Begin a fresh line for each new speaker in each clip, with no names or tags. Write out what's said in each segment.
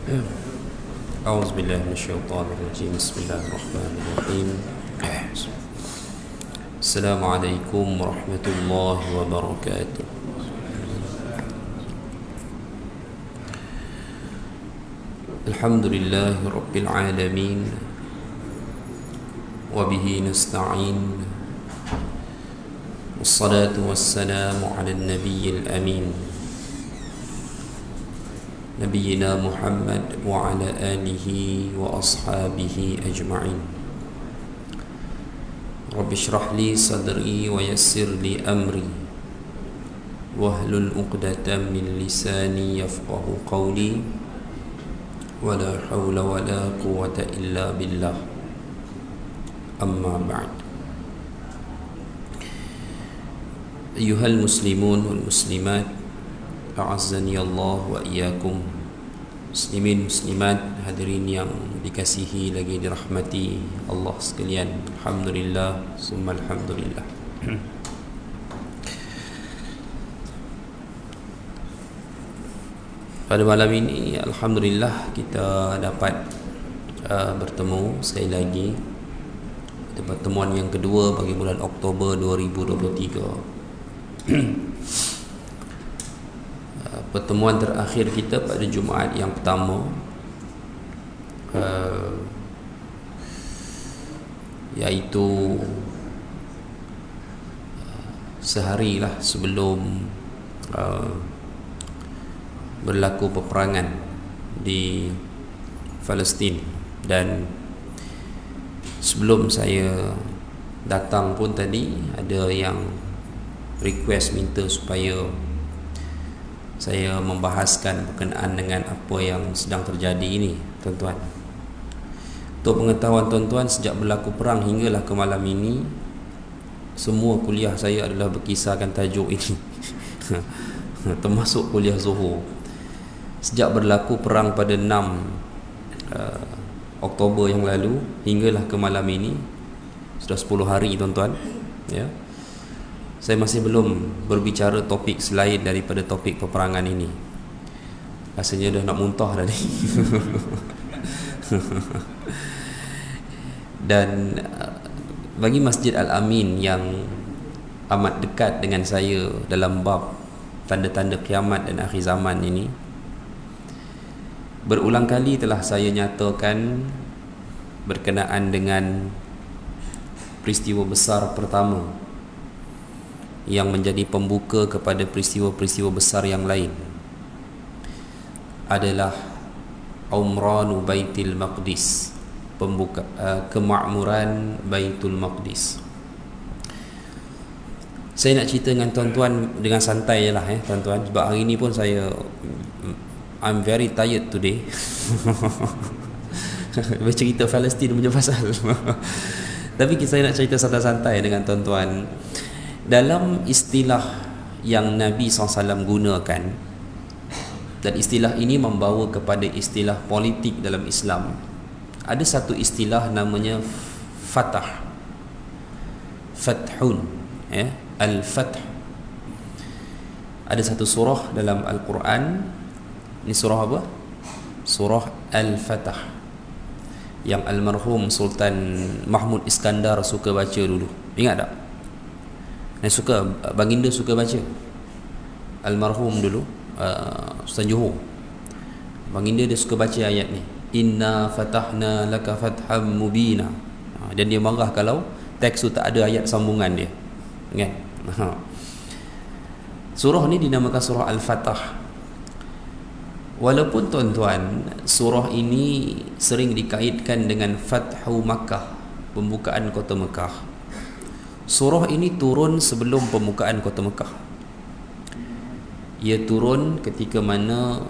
أعوذ بالله من الشيطان الرجيم. بسم الله الرحمن الرحيم. السلام عليكم ورحمة الله وبركاته. الحمد لله رب العالمين وبه نستعين والصلاة والسلام على النبي الأمين نبينا محمد وعلى آله وأصحابه أجمعين. رب اشرح لي صدري ويسر لي أمري واحلل عقدة من لساني يفقه قولي ولا حول ولا قوة إلا بالله. أما بعد، أيها المسلمون والمسلمات أعزني الله وإياكم. Muslimin muslimat, hadirin yang dikasihi lagi dirahmati Allah sekalian. Alhamdulillah, summa alhamdulillah. Pada malam ini alhamdulillah kita dapat bertemu sekali lagi. Pertemuan yang kedua bagi bulan Oktober 2023. Pertemuan terakhir kita pada Jumaat yang pertama, iaitu seharilah sebelum berlaku peperangan di Palestin. Dan sebelum saya datang pun tadi ada yang request minta supaya saya membahaskan berkenaan dengan apa yang sedang terjadi ini, tuan-tuan. Untuk pengetahuan tuan-tuan, sejak berlaku perang hinggalah ke malam ini, semua kuliah saya adalah berkisarkan tajuk ini. Termasuk kuliah Zuhur. Sejak berlaku perang pada 6 Oktober yang lalu hinggalah ke malam ini, sudah 10 hari tuan-tuan, ya. Saya masih belum berbicara topik selain daripada topik peperangan ini. Rasanya dah nak muntah dah ni. Dan bagi Masjid Al-Amin yang amat dekat dengan saya dalam bab tanda-tanda kiamat dan akhir zaman ini, berulang kali telah saya nyatakan berkenaan dengan peristiwa besar pertama yang menjadi pembuka kepada peristiwa-peristiwa besar yang lain adalah Umranu Baitul Maqdis, kemakmuran Baitul Maqdis. Saya nak cerita dengan tuan-tuan dengan santai je lah, tuan-tuan, sebab hari ni pun I'm very tired today. Bercerita Palestin punya pasal. Tapi saya nak cerita santai-santai dengan tuan-tuan. Dalam istilah yang Nabi SAW gunakan, dan istilah ini membawa kepada istilah politik dalam Islam, ada satu istilah namanya Fatah, Fathun, Al-Fath. Ada satu surah dalam Al-Quran. Ini surah apa? Surah Al-Fatah, yang almarhum Sultan Mahmud Iskandar suka baca dulu. Ingat tak? Baginda suka baca. Almarhum dulu Sultan Johor, baginda dia suka baca ayat ni, inna fatahna laka fatham mubina. Dan dia marah kalau teks tu tak ada ayat sambungan dia, kan? Surah ni dinamakan surah Al-Fatah. Walaupun tuan-tuan, surah ini sering dikaitkan dengan Fathu Makkah, pembukaan kota Mekah. Surah ini turun sebelum pembukaan kota Mekah. Ia turun ketika mana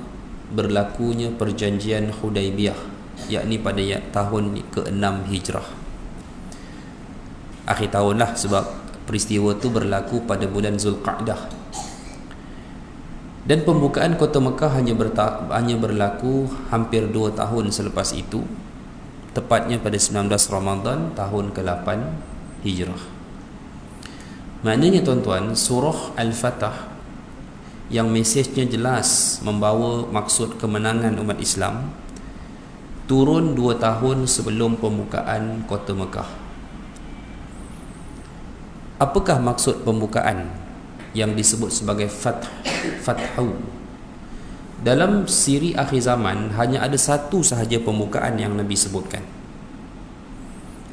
berlakunya perjanjian Hudaibiyah, yakni pada tahun ke-6 Hijrah. Akhir tahun lah, sebab peristiwa itu berlaku pada bulan Zulqa'dah. Dan pembukaan kota Mekah hanya berlaku hampir 2 tahun selepas itu, tepatnya pada 19 Ramadan tahun ke-8 Hijrah. Maknanya tuan-tuan, surah Al-Fatah yang mesejnya jelas membawa maksud kemenangan umat Islam turun 2 tahun sebelum pembukaan kota Mekah. Apakah maksud pembukaan yang disebut sebagai Fathu? Dalam siri akhir zaman hanya ada satu sahaja pembukaan yang Nabi sebutkan,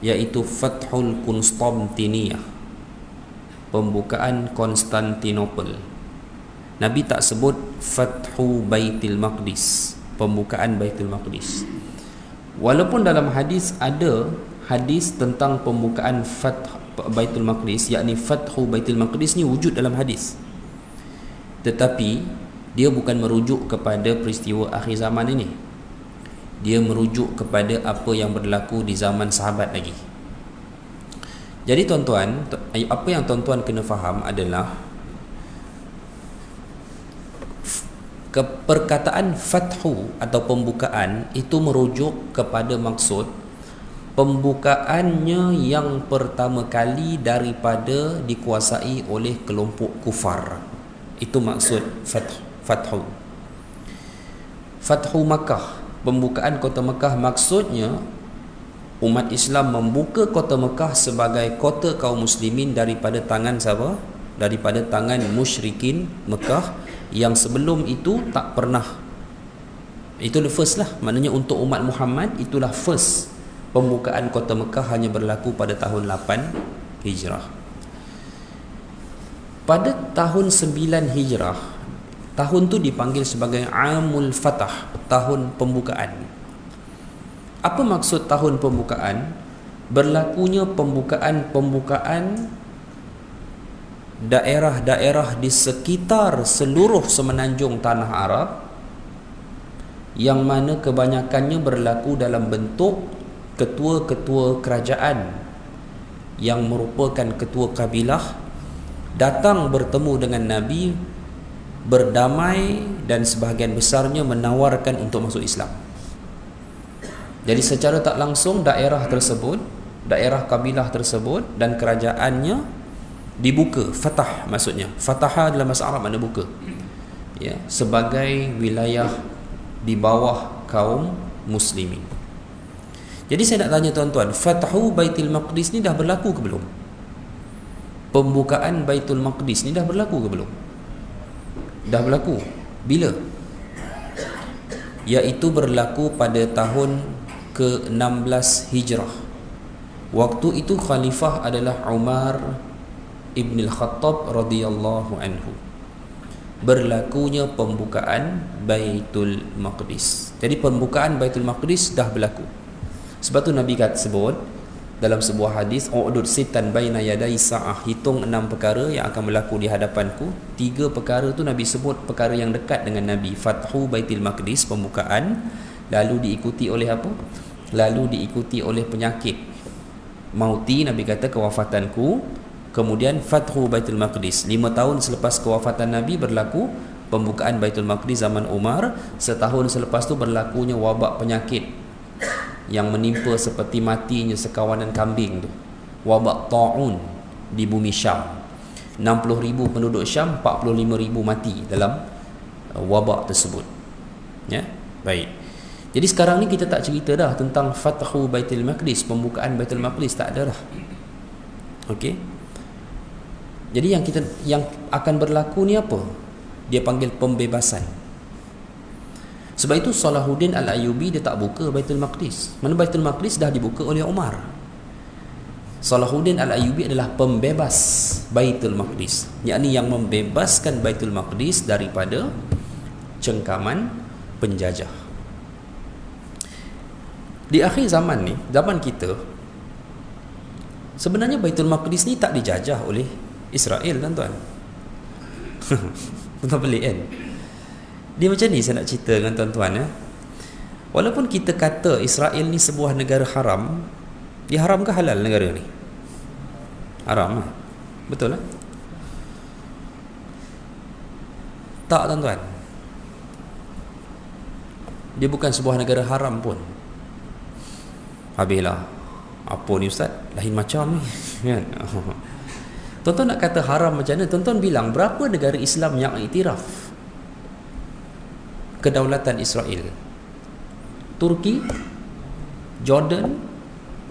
iaitu Fathul Konstantiniyah, pembukaan Konstantinopel. Nabi tak sebut Fathu Baitul Maqdis, pembukaan Baitul Maqdis. Walaupun dalam hadis ada hadis tentang pembukaan Baitul Maqdis, yakni Fathu Baitul Maqdis ni wujud dalam hadis, tetapi dia bukan merujuk kepada peristiwa akhir zaman ini. Dia merujuk kepada apa yang berlaku di zaman sahabat lagi. Jadi tuan-tuan, apa yang tuan-tuan kena faham adalah perkataan fathu atau pembukaan itu merujuk kepada maksud pembukaannya yang pertama kali daripada dikuasai oleh kelompok kufar. Itu maksud fathu. Fathu Makkah, pembukaan kota Mekah, maksudnya umat Islam membuka kota Mekah sebagai kota kaum muslimin daripada tangan siapa? Daripada tangan musyrikin Mekah yang sebelum itu tak pernah. Itulah first lah, maknanya untuk umat Muhammad itulah first pembukaan kota Mekah, hanya berlaku pada tahun 8 Hijrah. Pada tahun 9 Hijrah, tahun tu dipanggil sebagai Amul Fatah, tahun pembukaan. Apa maksud tahun pembukaan? Berlakunya pembukaan daerah-daerah di sekitar seluruh semenanjung tanah Arab, yang mana kebanyakannya berlaku dalam bentuk ketua-ketua kerajaan yang merupakan ketua kabilah datang bertemu dengan Nabi, berdamai, dan sebahagian besarnya menawarkan untuk masuk Islam. Jadi secara tak langsung daerah tersebut, daerah kabilah tersebut dan kerajaannya dibuka. Fatah maksudnya, Fataha dalam bahasa Arab makna buka, ya, sebagai wilayah di bawah kaum muslimin. Jadi saya nak tanya tuan-tuan, Fathu Baitul Maqdis ni dah berlaku ke belum? Pembukaan Baitul Maqdis ni dah berlaku ke belum? Dah berlaku. Bila? Iaitu berlaku pada tahun ke-16 Hijrah. Waktu itu khalifah adalah Umar Ibn al-Khattab radhiyallahu anhu. Berlakunya pembukaan Baitul Maqdis. Jadi pembukaan Baitul Maqdis dah berlaku. Sebab tu Nabi kata sebut dalam sebuah hadis, u'dud sitan baina yadai sa'ah, hitung 6 perkara yang akan berlaku di hadapanku. 3 perkara tu Nabi sebut perkara yang dekat dengan Nabi, Fathu Baitul Maqdis, pembukaan, lalu diikuti oleh apa? Lalu diikuti oleh penyakit mauti, Nabi kata kewafatanku. Kemudian Fathu Baitul Maqdis, 5 tahun selepas kewafatan Nabi berlaku pembukaan Baitul Maqdis zaman Umar. Setahun selepas tu berlakunya wabak penyakit yang menimpa seperti matinya sekawanan kambing tu, wabak ta'un di bumi Syam. 60,000 penduduk Syam, 45,000 mati dalam wabak tersebut. Ya, baik. Jadi sekarang ni kita tak cerita dah tentang Fathu Baitul Maqdis, pembukaan Baitul Maqdis, tak ada dah. Okey. Jadi yang akan berlaku ni apa? Dia panggil pembebasan. Sebab itu Salahuddin Al-Ayyubi dia tak buka Baitul Maqdis. Mana Baitul Maqdis dah dibuka oleh Umar. Salahuddin Al-Ayyubi adalah pembebas Baitul Maqdis, yakni yang membebaskan Baitul Maqdis daripada cengkaman penjajah. Di akhir zaman ni, zaman kita, sebenarnya Baitul Maqdis ni tak dijajah oleh Israel, tuan-tuan. Tuan pelik kan? Dia macam ni saya nak cerita dengan tuan-tuan, ya. Walaupun kita kata Israel ni sebuah negara haram, dia haram ke halal negara ni? Haram lah. Betul lah? Tak, tuan-tuan. Dia bukan sebuah negara haram pun. Habislah, apa ni ustaz? Lain macam ni. Kan? Tuan-tuan nak kata haram macam mana? Tuan-tuan bilang berapa negara Islam yang iktiraf kedaulatan Israel? Turki Jordan,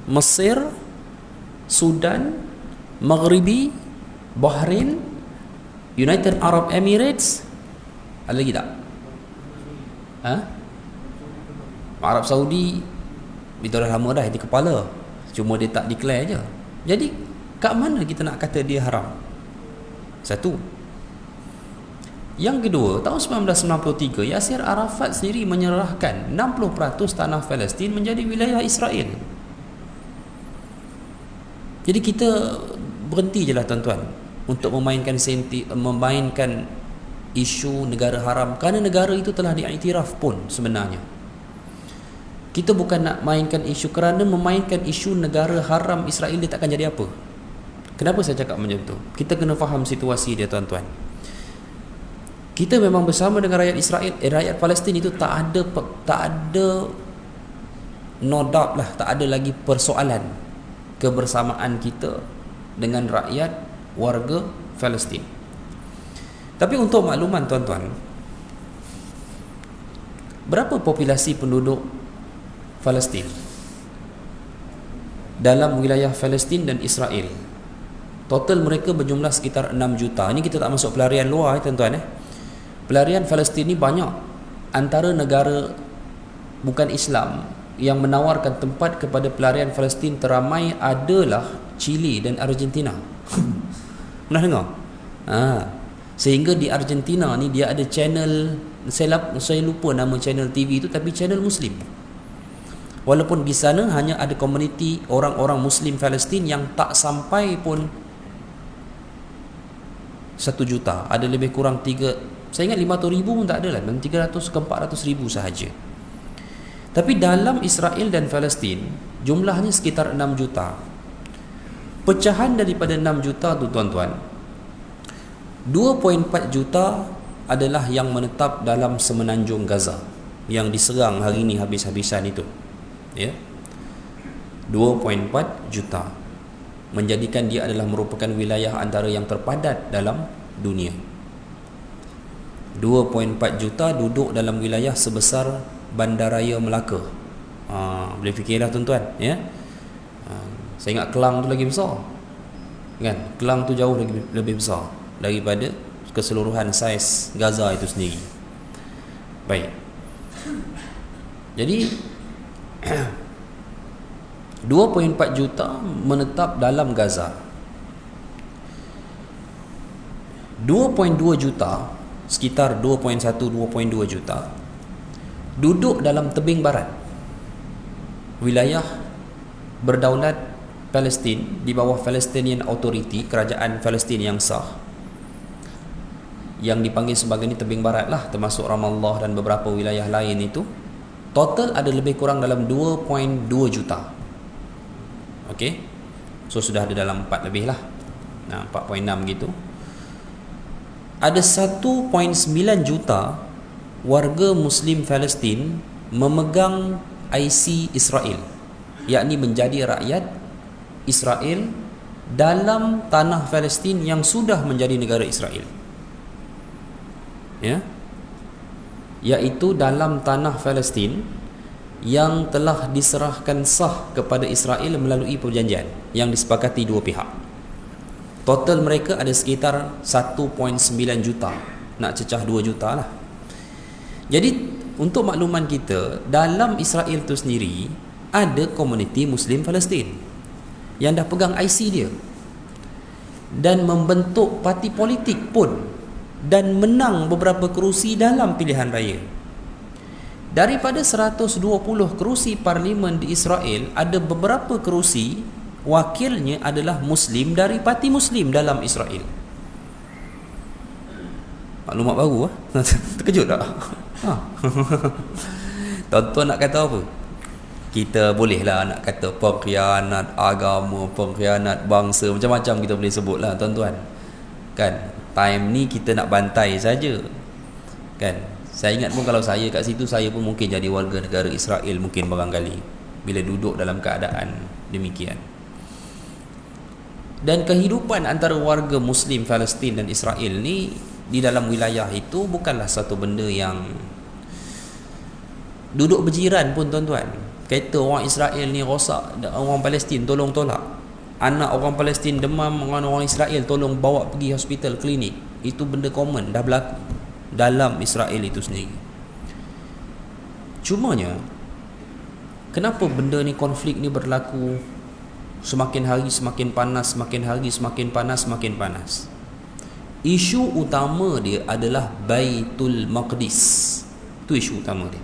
Mesir, Sudan, Maghribi, Bahrain, United Arab Emirates, ada lagi tak? Arab Saudi itu dah lama dah di kepala, cuma dia tak declare je. Jadi kat mana kita nak kata dia haram? Satu. Yang kedua, tahun 1993 Yasir Arafat sendiri menyerahkan 60% tanah Palestin menjadi wilayah Israel. Jadi kita berhenti je lah tuan-tuan untuk memainkan isu negara haram, kerana negara itu telah diiktiraf pun sebenarnya. Kita bukan nak mainkan isu, kerana memainkan isu negara haram Israel, dia takkan jadi apa. Kenapa saya cakap macam tu? Kita kena faham situasi dia tuan-tuan. Kita memang bersama dengan rakyat Israel, rakyat Palestin itu tak ada no doubt lah, tak ada lagi persoalan kebersamaan kita dengan rakyat warga Palestin. Tapi untuk makluman tuan-tuan, berapa populasi penduduk Palestin dalam wilayah Palestin dan Israel? Total mereka berjumlah sekitar 6 juta. Ini kita tak masuk pelarian luar tuan-tuan. Pelarian Palestin ni banyak. Antara negara bukan Islam yang menawarkan tempat kepada pelarian Palestin teramai adalah Chile dan Argentina. Pernah dengar? Sehingga di Argentina ni dia ada channel, saya lupa nama channel TV itu, tapi channel Muslim. Walaupun di sana hanya ada komuniti orang-orang Muslim Palestin yang tak sampai pun 1 juta. Ada lebih kurang 3, saya ingat 500,000 pun tak ada lah, 300 ke 400,000 sahaja. Tapi dalam Israel dan Palestin jumlahnya sekitar 6 juta. Pecahan daripada 6 juta tu tuan-tuan, 2.4 juta adalah yang menetap dalam semenanjung Gaza yang diserang hari ini habis-habisan itu, ya. 2.4 juta menjadikan dia adalah merupakan wilayah antara yang terpadat dalam dunia. 2.4 juta duduk dalam wilayah sebesar Bandaraya Melaka. Boleh fikirlah tuan-tuan, ya. Saya ingat Kelang tu lagi besar, kan? Kelang tu jauh lebih besar daripada keseluruhan saiz Gaza itu sendiri. Baik. Jadi 2.4 juta menetap dalam Gaza. 2.2 juta, sekitar 2.1-2.2 juta duduk dalam tebing barat, wilayah berdaulat Palestin di bawah Palestinian Authority, kerajaan Palestin yang sah, yang dipanggil sebagai ni tebing barat lah, termasuk Ramallah dan beberapa wilayah lain itu. Total ada lebih kurang dalam 2.2 juta. Okey, so sudah ada dalam 4 lebih lah, 4.6 gitu. Ada 1.9 juta warga Muslim Palestin memegang IC Israel, yakni menjadi rakyat Israel dalam tanah Palestin yang sudah menjadi negara Israel, ya, iaitu dalam tanah Palestin yang telah diserahkan sah kepada Israel melalui perjanjian yang disepakati dua pihak. Total mereka ada sekitar 1.9 juta, nak cecah 2 juta lah. Jadi untuk makluman kita, dalam Israel tu sendiri ada komuniti Muslim Palestin yang dah pegang IC dia dan membentuk parti politik pun dan menang beberapa kerusi dalam pilihan raya. Daripada 120 kerusi parlimen di Israel, ada beberapa kerusi wakilnya adalah Muslim dari parti Muslim dalam Israel. Maklumat baru lah. Terkejut tak? Tuan-tuan nak kata apa? Kita bolehlah nak kata pengkhianat agama, pengkhianat bangsa, macam-macam kita boleh sebut lah tuan-tuan, kan? Time ni kita nak bantai saja, kan? Saya ingat pun kalau saya kat situ, saya pun mungkin jadi warga negara Israel mungkin barangkali, bila duduk dalam keadaan demikian. Dan kehidupan antara warga Muslim Palestin dan Israel ni di dalam wilayah itu bukanlah satu benda yang duduk berjiran pun tuan-tuan. Kereta orang Israel ni rosak, orang Palestin tolong tolak. Anak orang Palestin demam, orang Israel tolong bawa pergi hospital, klinik. Itu benda common, dah berlaku dalam Israel itu sendiri. Cumanya, kenapa benda ni, konflik ni berlaku semakin hari semakin panas, semakin hari semakin panas, semakin panas? Isu utama dia adalah Baitul Maqdis. Itu isu utama dia.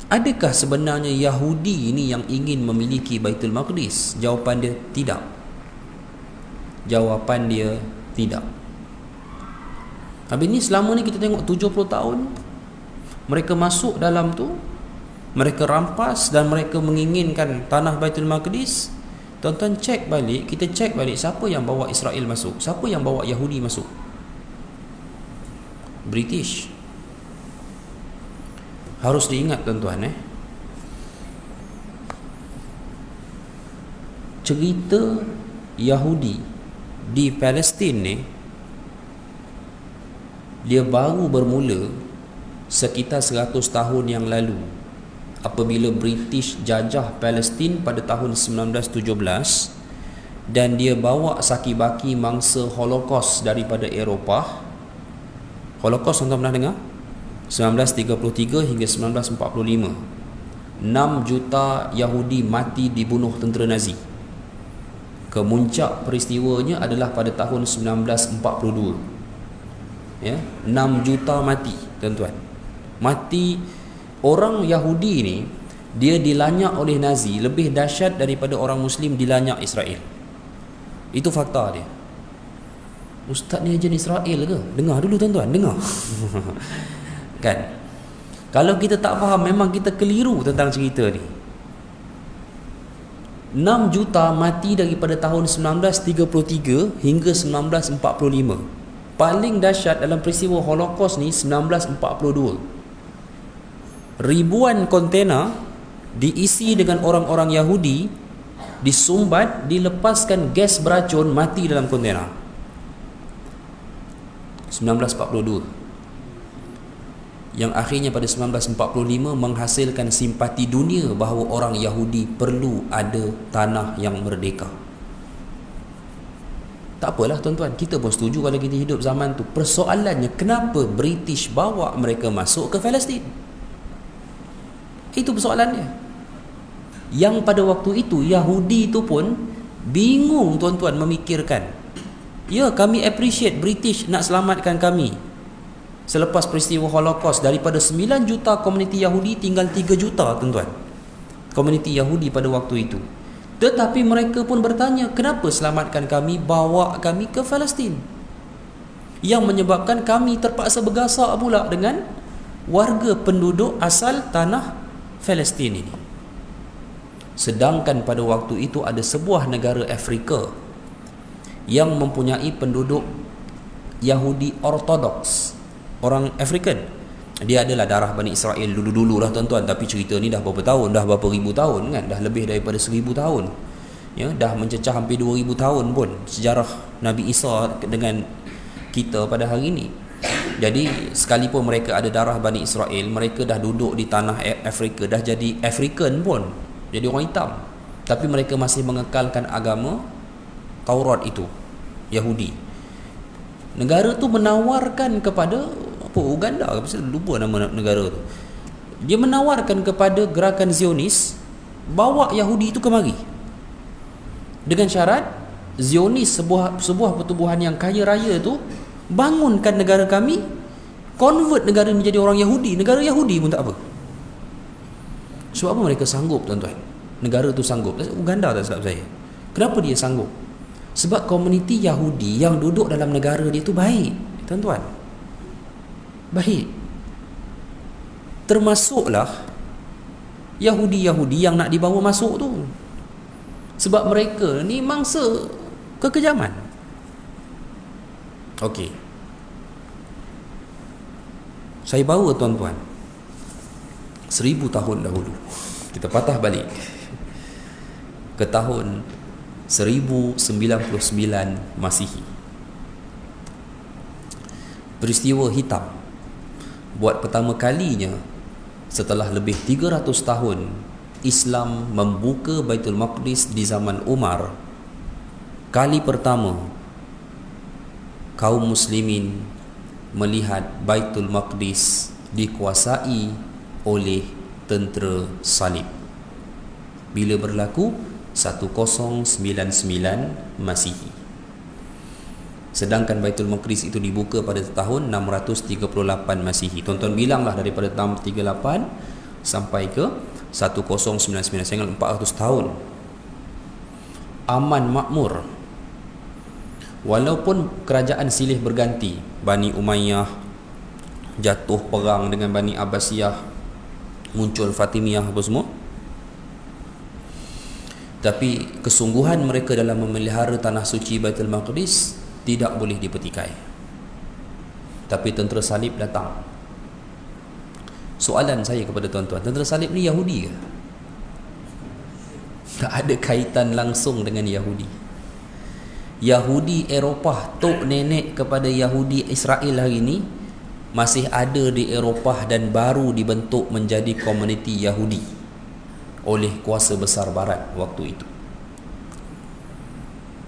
Adakah sebenarnya Yahudi ini yang ingin memiliki Baitul Maqdis? Jawapan dia tidak. Jawapan dia tidak. Habis ni selama ni kita tengok 70 tahun mereka masuk dalam tu, mereka rampas dan mereka menginginkan tanah Baitul Maqdis. Tuan-tuan cek balik, kita cek balik siapa yang bawa Israel masuk, siapa yang bawa Yahudi masuk? British. Harus diingat tuan-tuan, cerita Yahudi di Palestin ni, dia baru bermula sekitar 100 tahun yang lalu, apabila British jajah Palestin pada tahun 1917 dan dia bawa saki-baki mangsa Holocaust daripada Eropah. Holocaust tuan-tuan pernah dengar? 1933 hingga 1945. 6 juta Yahudi mati dibunuh tentera Nazi. Kemuncak peristiwanya adalah pada tahun 1942. Ya, 6 juta mati, tuan-tuan. Mati. Orang Yahudi ni, dia dilanyak oleh Nazi lebih dahsyat daripada orang Muslim dilanyak Israel. Itu fakta dia. Ustaz ni ajen Israel ke? Dengar dulu tuan-tuan, dengar. Kan? Kalau kita tak faham, memang kita keliru tentang cerita ni. 6 juta mati daripada tahun 1933 hingga 1945. Paling dahsyat dalam peristiwa Holocaust ni 1942. Ribuan kontena diisi dengan orang-orang Yahudi, disumbat, dilepaskan gas beracun, mati dalam kontena. 1942. Yang akhirnya pada 1945 menghasilkan simpati dunia bahawa orang Yahudi perlu ada tanah yang merdeka. Tak apalah tuan-tuan, kita pun setuju kalau kita hidup zaman tu. Persoalannya, kenapa British bawa mereka masuk ke Palestin? Itu persoalannya. Yang pada waktu itu Yahudi itu pun bingung tuan-tuan memikirkan. Ya, kami appreciate British nak selamatkan kami. Selepas peristiwa Holocaust, daripada 9 juta komuniti Yahudi tinggal 3 juta tuan-tuan, komuniti Yahudi pada waktu itu. Tetapi mereka pun bertanya, kenapa selamatkan kami, bawa kami ke Palestin? Yang menyebabkan kami terpaksa bergasak pula dengan warga penduduk asal tanah Palestin ini. Sedangkan pada waktu itu ada sebuah negara Afrika yang mempunyai penduduk Yahudi Ortodoks, orang African. Dia adalah darah Bani Israel dulu-dulu lah tuan-tuan. Tapi cerita ni dah berapa tahun, dah berapa ribu tahun kan, dah lebih daripada 1000 tahun. Ya, dah mencecah hampir 2000 tahun pun sejarah Nabi Isa dengan kita pada hari ini. Jadi sekalipun mereka ada darah Bani Israel, mereka dah duduk di tanah Afrika, dah jadi African pun, jadi orang hitam, tapi mereka masih mengekalkan agama Taurat itu, Yahudi. Negara tu menawarkan kepada Uganda, saya lupa nama negara tu. Dia menawarkan kepada gerakan Zionis, bawa Yahudi itu kemari, dengan syarat Zionis, sebuah pertubuhan yang kaya raya tu, bangunkan negara kami, convert negara menjadi orang Yahudi. Negara Yahudi pun tak apa. Sebab apa mereka sanggup tuan-tuan? Negara tu sanggup. Uganda tak silap saya. Kenapa dia sanggup? Sebab komuniti Yahudi yang duduk dalam negara dia tu baik, tuan-tuan. Baik. Termasuklah Yahudi-Yahudi yang nak dibawa masuk tu. Sebab mereka ni mangsa kekejaman. Okey. Saya bawa tuan-tuan 1000 tahun dahulu. Kita patah balik ke tahun 1099 Masihi. Peristiwa hitam buat pertama kalinya setelah lebih 300 tahun Islam membuka Baitul Maqdis di zaman Umar, kali pertama kaum muslimin melihat Baitul Maqdis dikuasai oleh tentera salib. Bila berlaku? 1099 Masihi. Sedangkan Baitul Maqdis itu dibuka pada tahun 638 Masihi. Tuan-tuan bilanglah daripada tahun 38 sampai ke 1099, saya ingat 400 tahun. Aman makmur. Walaupun kerajaan silih berganti, Bani Umayyah jatuh perang dengan Bani Abbasiyah, muncul Fatimiyah apa semua, tapi kesungguhan mereka dalam memelihara tanah suci Baitul Maqdis tidak boleh dipetikai. Tapi tentera salib datang. Soalan saya kepada tuan-tuan, tentera salib ni Yahudi ke? Tak ada kaitan langsung dengan Yahudi. Yahudi Eropah, tok nenek kepada Yahudi Israel hari ini masih ada di Eropah dan baru dibentuk menjadi komuniti Yahudi oleh kuasa besar barat waktu itu.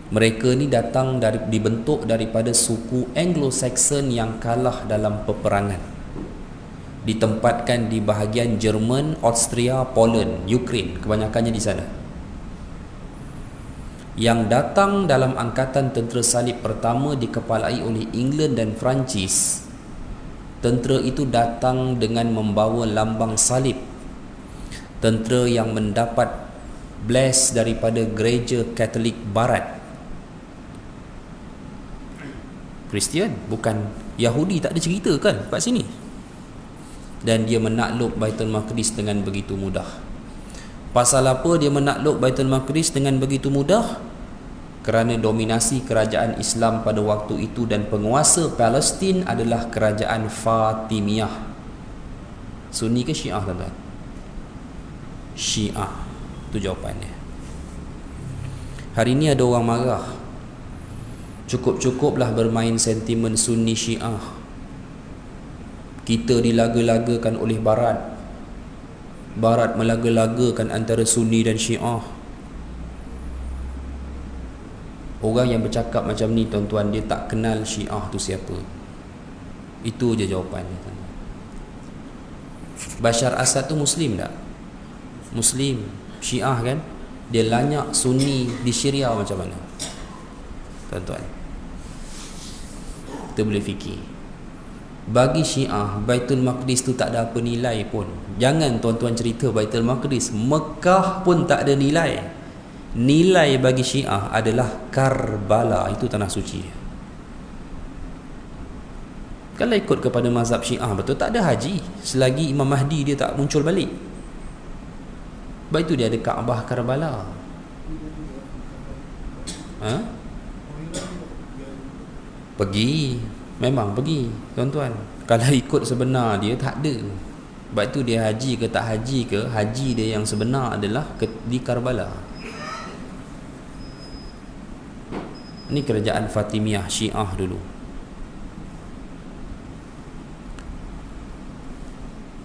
Mereka ni datang dibentuk daripada suku Anglo-Saxon yang kalah dalam peperangan. Ditempatkan di bahagian Jerman, Austria, Poland, Ukraine, kebanyakannya di sana. Yang datang dalam angkatan tentera salib pertama dikepalai oleh England dan Perancis. Tentera itu datang dengan membawa lambang salib. Tentera yang mendapat bless daripada gereja Katolik Barat. Kristian, bukan Yahudi, tak ada cerita kan kat sini. Dan dia menakluk Baitul Maqdis dengan begitu mudah. Pasal apa dia menakluk Baitul Maqdis dengan begitu mudah? Kerana dominasi kerajaan Islam pada waktu itu dan penguasa Palestin adalah kerajaan Fatimiyah. Sunni ke Syiah, tuan-tuan? Syiah. Itu jawapannya. Hari ini ada orang marah. Cukup-cukuplah bermain sentimen Sunni Syiah. Kita dilaga-lagakan oleh Barat. Barat melaga-lagakan antara Sunni dan Syiah. Orang yang bercakap macam ni, tuan-tuan, dia tak kenal Syiah tu siapa. Itu je jawapannya, tuan-tuan. Bashar Assad tu Muslim tak? Muslim. Syiah kan? Dia lanyak Sunni di Syria macam mana, tuan-tuan? Kita boleh fikir. Bagi Syiah, Baitul Maqdis tu tak ada apa nilai pun. Jangan tuan-tuan cerita Baitul Maqdis, Mekah pun tak ada nilai. Nilai bagi Syiah adalah Karbala, itu tanah suci. Kalau ikut kepada mazhab Syiah, betul, tak ada haji selagi Imam Mahdi dia tak muncul balik. Sebab itu dia ada Kaabah Karbala. Pergi, memang pergi, tuan-tuan. Kalau ikut sebenar dia, tak ada. Sebab itu dia haji ke tak haji ke, haji dia yang sebenar adalah di Karbala. Ini kerajaan Fatimiyah, Syiah dulu.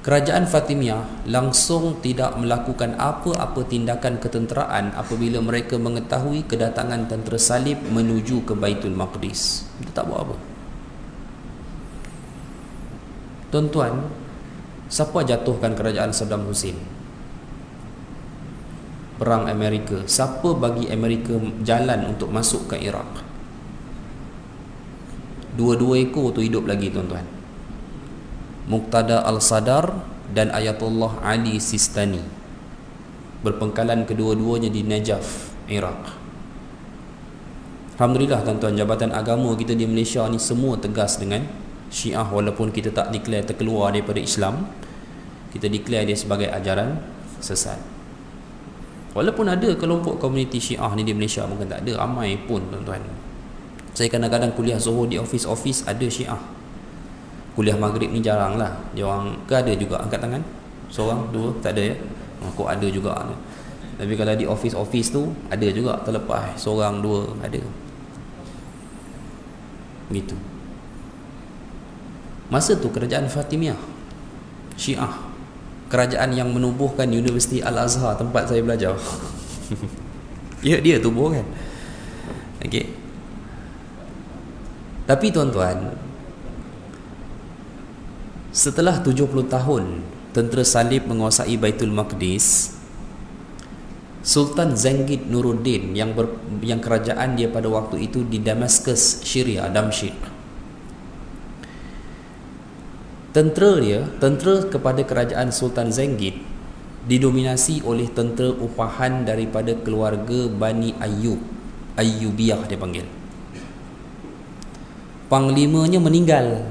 Kerajaan Fatimiyah langsung tidak melakukan apa-apa tindakan ketenteraan apabila mereka mengetahui kedatangan tentera salib menuju ke Baitul Maqdis. Dia tak buat apa. Tuan-tuan, siapa jatuhkan kerajaan Saddam Hussein? Perang Amerika. Siapa bagi Amerika jalan untuk masuk ke Iraq? Dua-dua ekor tu hidup lagi, tuan-tuan. Muqtada Al-Sadar dan Ayatollah Ali Sistani. Berpengkalan kedua-duanya di Najaf, Iraq. Alhamdulillah, tuan-tuan, jabatan agama kita di Malaysia ni semua tegas dengan Syiah. Walaupun kita tak declare terkeluar daripada Islam, kita declare dia sebagai ajaran sesat. Walaupun ada kelompok komuniti Syiah ni di Malaysia, mungkin tak ada ramai pun, tuan-tuan. Saya kadang-kadang kuliah Zuhur di office ada Syiah. Kuliah Maghrib ni jarang lah. Dia orang ke ada juga angkat tangan? Seorang, dua, tak ada ya? Kok ada juga. Tapi kalau di office tu ada juga terlepas. Seorang, dua, ada. Gitu. Masa tu kerajaan Fatimiyah, Syiah, kerajaan yang menubuhkan Universiti Al-Azhar tempat saya belajar. Ya, dia tubuhkan. Okey. Tapi tuan-tuan, setelah 70 tahun tentera salib menguasai Baitul Maqdis, Sultan Zengid Nuruddin yang kerajaan dia pada waktu itu di Damaskus, Syria, Damsyik. Tentera kepada kerajaan Sultan Zengid didominasi oleh tentera upahan daripada keluarga Bani Ayyub, Ayyubiyah dia panggil. Panglimanya meninggal.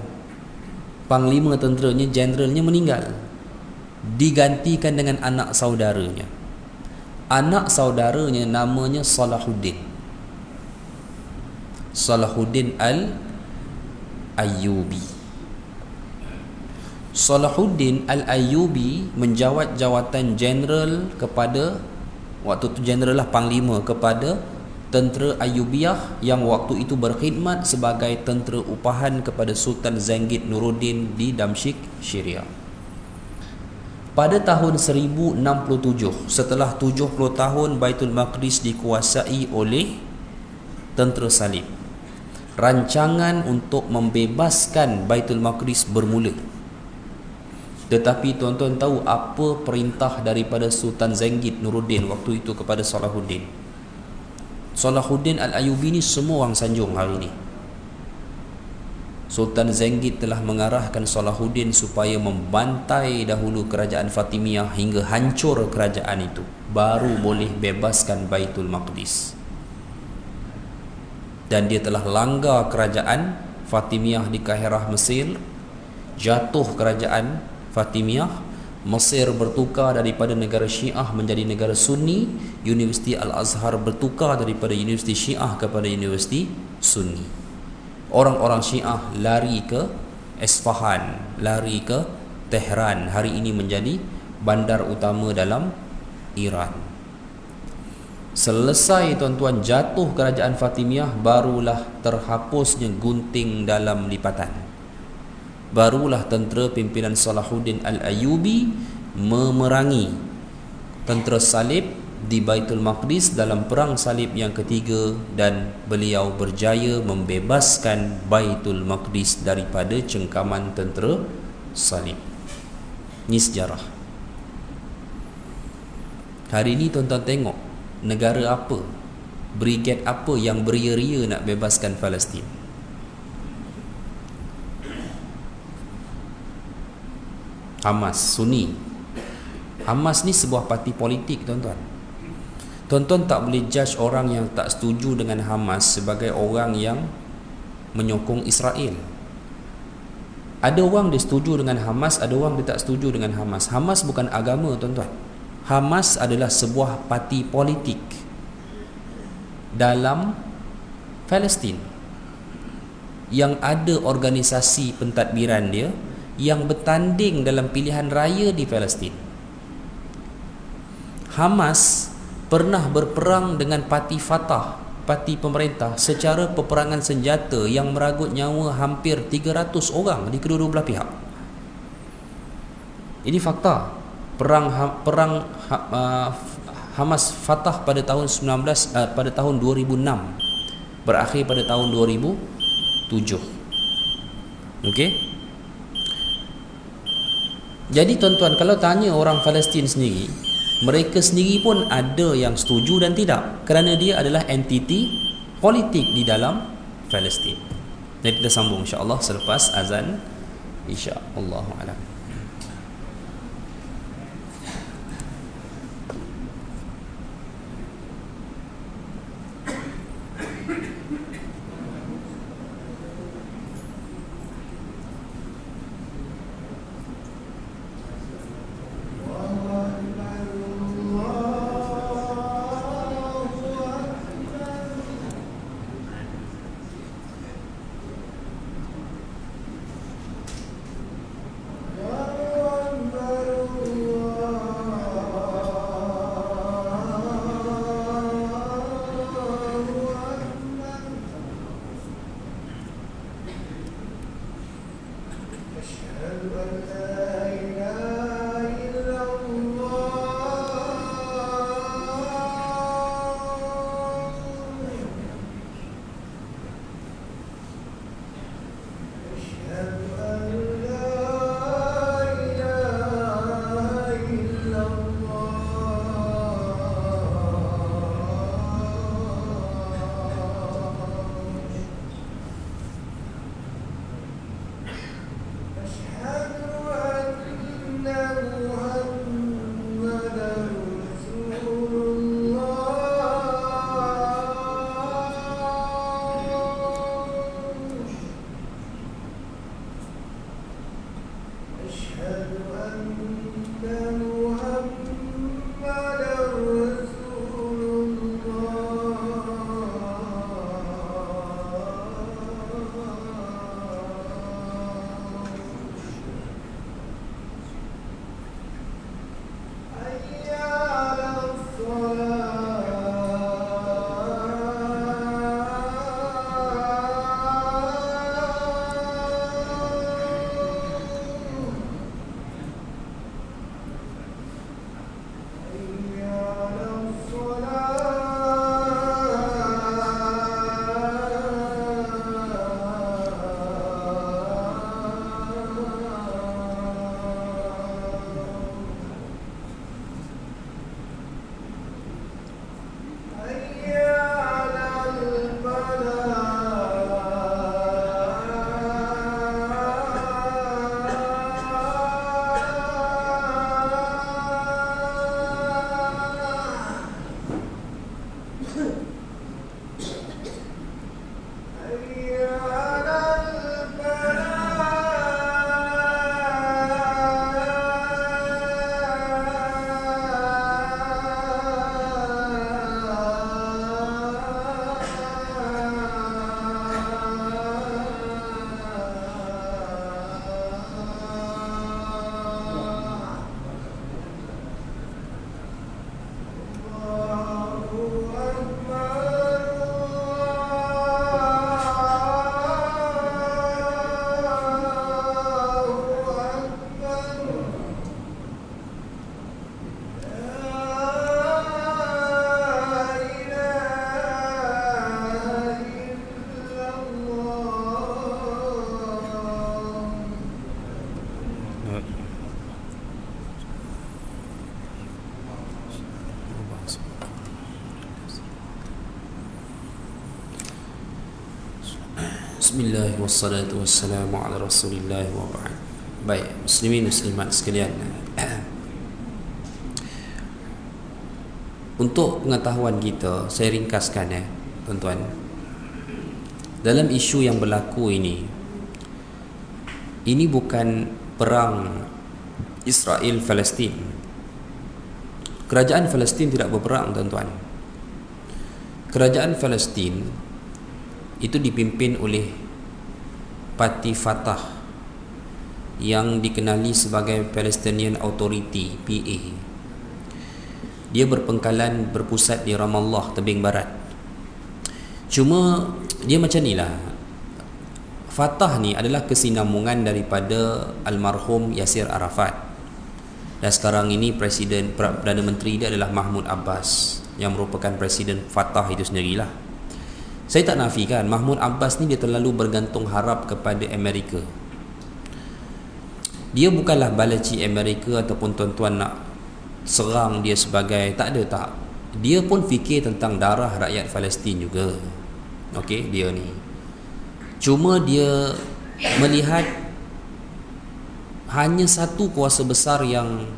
Panglima tenteranya, jeneralnya meninggal. Digantikan dengan anak saudaranya. Anak saudaranya namanya Salahuddin. Salahuddin Al-Ayyubi. Salahuddin Al-Ayyubi menjawat jawatan jeneral kepada, waktu itu jeneral lah, panglima kepada tentera Ayyubiyah yang waktu itu berkhidmat sebagai tentera upahan kepada Sultan Zengid Nuruddin di Damsyik, Syria. Pada tahun 1067, setelah 70 tahun Baitul Maqdis dikuasai oleh tentera salib, rancangan untuk membebaskan Baitul Maqdis bermula. Tetapi tuan-tuan tahu apa perintah daripada Sultan Zengid Nuruddin waktu itu kepada Salahuddin? Salahuddin Al-Ayyubi ni semua orang sanjung hari ini. Sultan Zengid telah mengarahkan Salahuddin supaya membantai dahulu kerajaan Fatimiyah hingga hancur kerajaan itu, baru boleh bebaskan Baitul Maqdis. Dan dia telah langgar kerajaan Fatimiyah di Kahirah, Mesir. Jatuh kerajaan Fatimiyah, Mesir bertukar daripada negara Syiah menjadi negara Sunni. Universiti Al-Azhar bertukar daripada Universiti Syiah kepada Universiti Sunni. Orang-orang Syiah lari ke Isfahan, lari ke Tehran, hari ini menjadi bandar utama dalam Iran. Selesai tuan-tuan jatuh kerajaan Fatimiyah, barulah terhapusnya gunting dalam lipatan. Barulah tentera pimpinan Salahuddin Al-Ayyubi memerangi tentera salib di Baitul Maqdis dalam perang salib yang ketiga, dan beliau berjaya membebaskan Baitul Maqdis daripada cengkaman tentera salib. Ini sejarah. Hari ini tuan-tuan tengok negara apa, brigade apa yang beria-ria nak bebaskan Palestin. Hamas, Sunni. Hamas ni sebuah parti politik tuan-tuan. Tuan-tuan tak boleh judge orang yang tak setuju dengan Hamas sebagai orang yang menyokong Israel. Ada orang dia setuju dengan Hamas, ada orang dia tak setuju dengan Hamas. Hamas bukan agama tuan-tuan. Hamas adalah sebuah parti politik dalam Palestin yang ada organisasi pentadbiran dia yang bertanding dalam pilihan raya di Palestin. Hamas pernah berperang dengan parti Fatah, parti pemerintah, secara peperangan senjata yang meragut nyawa hampir 300 orang di kedua-dua belah pihak. Ini fakta. Hamas Fatah pada tahun 2006 berakhir pada tahun 2007. Okey? Jadi tuan-tuan, kalau tanya orang Palestin sendiri, mereka sendiri pun ada yang setuju dan tidak, kerana dia adalah entiti politik di dalam Palestin. Jadi kita sambung insya-Allah selepas azan Isya. Allahu a'lam. Bismillah wassalatu wassalamu ala rasulillah wa ba'd. Baik, muslimin muslimat sekalian, untuk pengetahuan kita, saya ringkaskan tuan-tuan. Dalam isu yang berlaku ini bukan perang Israel Palestin. Kerajaan Palestin tidak berperang, tuan-tuan. Kerajaan Palestin itu dipimpin oleh Parti Fatah yang dikenali sebagai Palestinian Authority (PA). Dia berpangkalan berpusat di Ramallah, tebing barat. Cuma dia macam nilah. Fatah ni adalah kesinambungan daripada almarhum Yasir Arafat. Dan sekarang ini Perdana Menteri dia adalah Mahmud Abbas, yang merupakan Presiden Fatah itu sendirilah. Saya tak nafikan Mahmud Abbas ni dia terlalu bergantung harap kepada Amerika. Dia bukanlah balaci Amerika ataupun tuan-tuan nak serang dia sebagai, tak ada, tak. Dia pun fikir tentang darah rakyat Palestin juga. Okey, dia ni. Cuma dia melihat hanya satu kuasa besar yang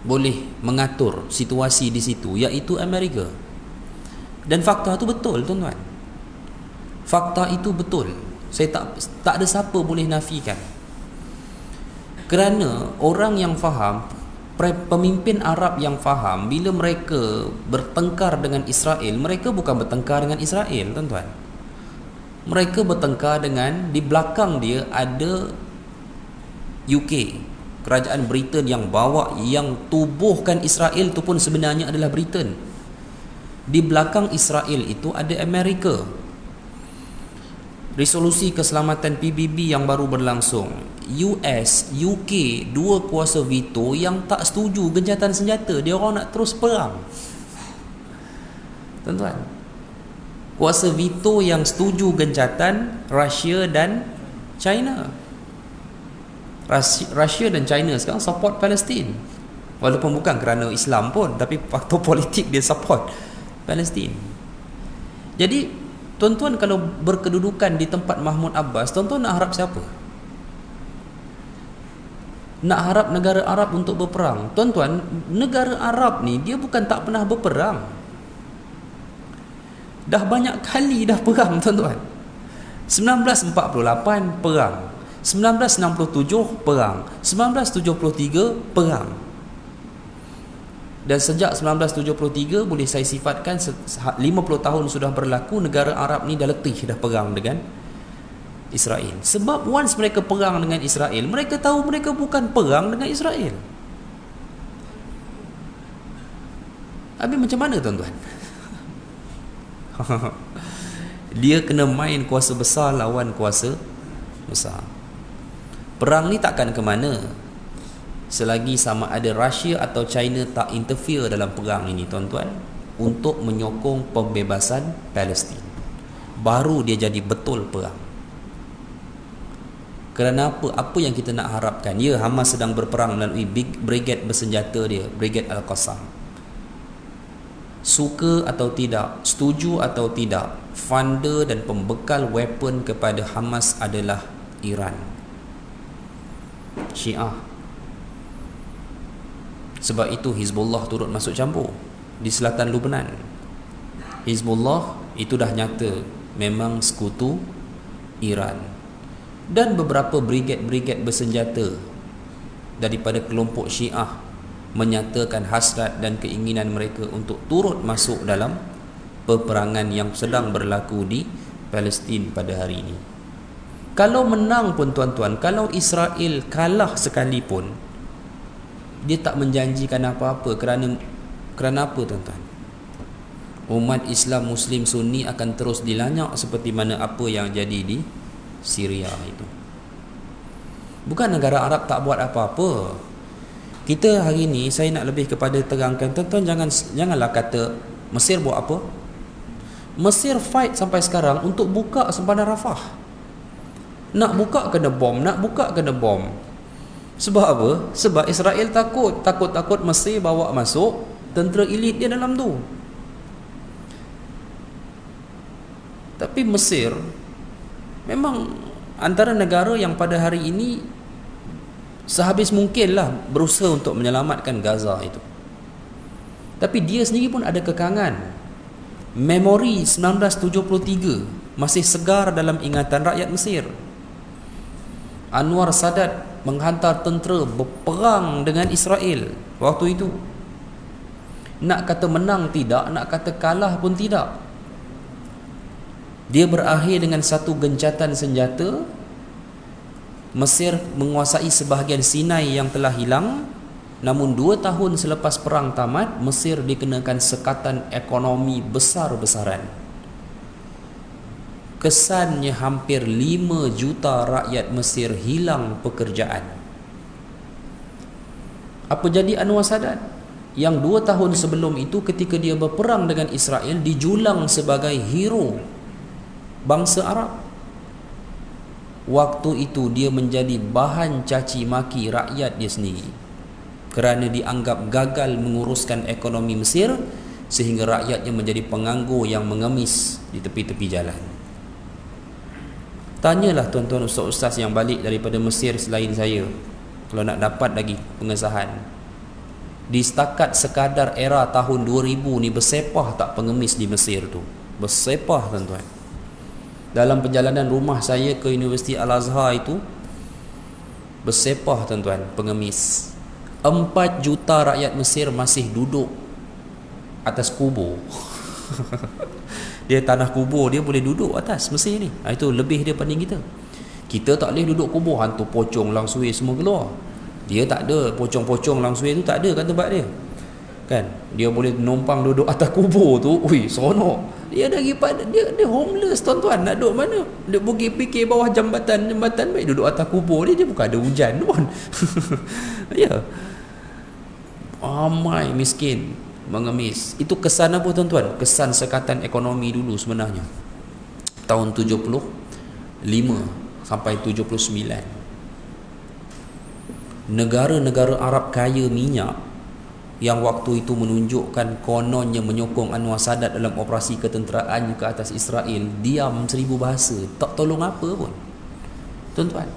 boleh mengatur situasi di situ, iaitu Amerika. Dan fakta itu betul, tuan-tuan. Fakta itu betul. Saya tak ada siapa boleh nafikan. Kerana orang yang faham, pemimpin Arab yang faham, bila mereka bertengkar dengan Israel, mereka bukan bertengkar dengan Israel, tuan-tuan. Mereka bertengkar dengan, di belakang dia ada UK, kerajaan Britain yang bawa, yang tubuhkan Israel itu pun sebenarnya adalah Britain. Di belakang Israel itu ada Amerika. Resolusi keselamatan PBB yang baru berlangsung, US, UK, dua kuasa veto yang tak setuju gencatan senjata. Dia orang nak terus perang, tuan-tuan. Kuasa veto yang setuju gencatan, Russia dan China. Russia dan China sekarang support Palestin, walaupun bukan kerana Islam pun, tapi faktor politik dia support Palestin. Jadi tuan-tuan, kalau berkedudukan di tempat Mahmud Abbas, tuan-tuan nak harap siapa? Nak harap negara Arab untuk berperang? Tuan-tuan, negara Arab ni dia bukan tak pernah berperang. Dah banyak kali dah perang, tuan-tuan. 1948 perang, 1967 perang, 1973 perang. Dan sejak 1973 boleh saya sifatkan 50 tahun sudah berlaku, negara Arab ni dah letih dah perang dengan Israel. Sebab once mereka perang dengan Israel, mereka tahu mereka bukan perang dengan Israel. Habis macam mana tuan-tuan? Dia kena main kuasa besar lawan kuasa besar. Perang ni takkan ke mana selagi sama ada Russia atau China tak interfere dalam perang ini, tuan-tuan, untuk menyokong pembebasan Palestin. Baru dia jadi betul perang. Kerana apa? Apa yang kita nak harapkan? Ya, Hamas sedang berperang melalui brigade bersenjata dia, Brigade Al-Qassam. Suka atau tidak, setuju atau tidak, funder dan pembekal weapon kepada Hamas adalah Iran, Syiah. Sebab itu Hizbullah turut masuk campur di selatan Lebanon. Hizbullah itu dah nyata memang sekutu Iran. Dan beberapa brigade-brigade bersenjata daripada kelompok Syiah menyatakan hasrat dan keinginan mereka untuk turut masuk dalam peperangan yang sedang berlaku di Palestin pada hari ini. Kalau menang pun tuan-tuan, kalau Israel kalah sekalipun, dia tak menjanjikan apa-apa. Kerana apa tuan-tuan? Umat Islam Muslim Sunni akan terus dilanyak seperti mana apa yang jadi di Syria itu. Bukan negara Arab tak buat apa-apa. Kita hari ini saya nak lebih kepada terangkan, tuan-tuan, janganlah kata Mesir buat apa. Mesir fight sampai sekarang untuk buka sempadan Rafah. Nak buka kena bom, nak buka kena bom. Sebab apa? Sebab Israel takut Mesir bawa masuk tentera elit dia dalam tu. Tapi Mesir memang antara negara yang pada hari ini sehabis mungkinlah berusaha untuk menyelamatkan Gaza itu. Tapi dia sendiri pun ada kekangan. Memori 1973 masih segar dalam ingatan rakyat Mesir. Anwar Sadat menghantar tentera berperang dengan Israel waktu itu. Nak kata menang tidak, nak kata kalah pun tidak. Dia berakhir dengan satu gencatan senjata. Mesir menguasai sebahagian Sinai yang telah hilang. Namun 2 tahun selepas perang tamat, Mesir dikenakan sekatan ekonomi besar-besaran. Kesannya hampir 5 juta rakyat Mesir hilang pekerjaan. Apa jadi Anwar Sadat? Yang 2 tahun sebelum itu ketika dia berperang dengan Israel dijulang sebagai hero bangsa Arab. Waktu itu dia menjadi bahan caci maki rakyat dia sendiri kerana dianggap gagal menguruskan ekonomi Mesir sehingga rakyatnya menjadi penganggur yang mengemis di tepi-tepi jalan. Tanyalah tuan-tuan ustaz-ustaz yang balik daripada Mesir selain saya, kalau nak dapat lagi pengesahan. Di setakat sekadar era tahun 2000 ni bersepah tak pengemis di Mesir tu? Bersepah tuan-tuan. Dalam perjalanan rumah saya ke Universiti Al-Azhar itu bersepah tuan-tuan pengemis. 4 juta rakyat Mesir masih duduk atas kubur. Dia tanah kubur, dia boleh duduk atas Mesir ni. Itu lebih dia banding kita. Kita tak boleh duduk kubur, hantu pocong langsui semua keluar. Dia tak ada, pocong-pocong langsui tu tak ada kat tempat dia. Kan? Dia boleh numpang duduk atas kubur tu. Ui, seronok. Dia daripada dia homeless tuan-tuan. Nak duduk mana? Dia pergi fikir bawah jambatan baik duduk atas kubur dia bukan ada hujan pun. Ya. Ramai miskin mengemis. Itu kesan apa tuan-tuan? Kesan sekatan ekonomi dulu sebenarnya. Tahun 75 sampai 79. Negara-negara Arab kaya minyak yang waktu itu menunjukkan kononnya menyokong Anwar Sadat dalam operasi ketenteraannya ke atas Israel, diam 1000 bahasa, tak tolong apa pun tuan-tuan.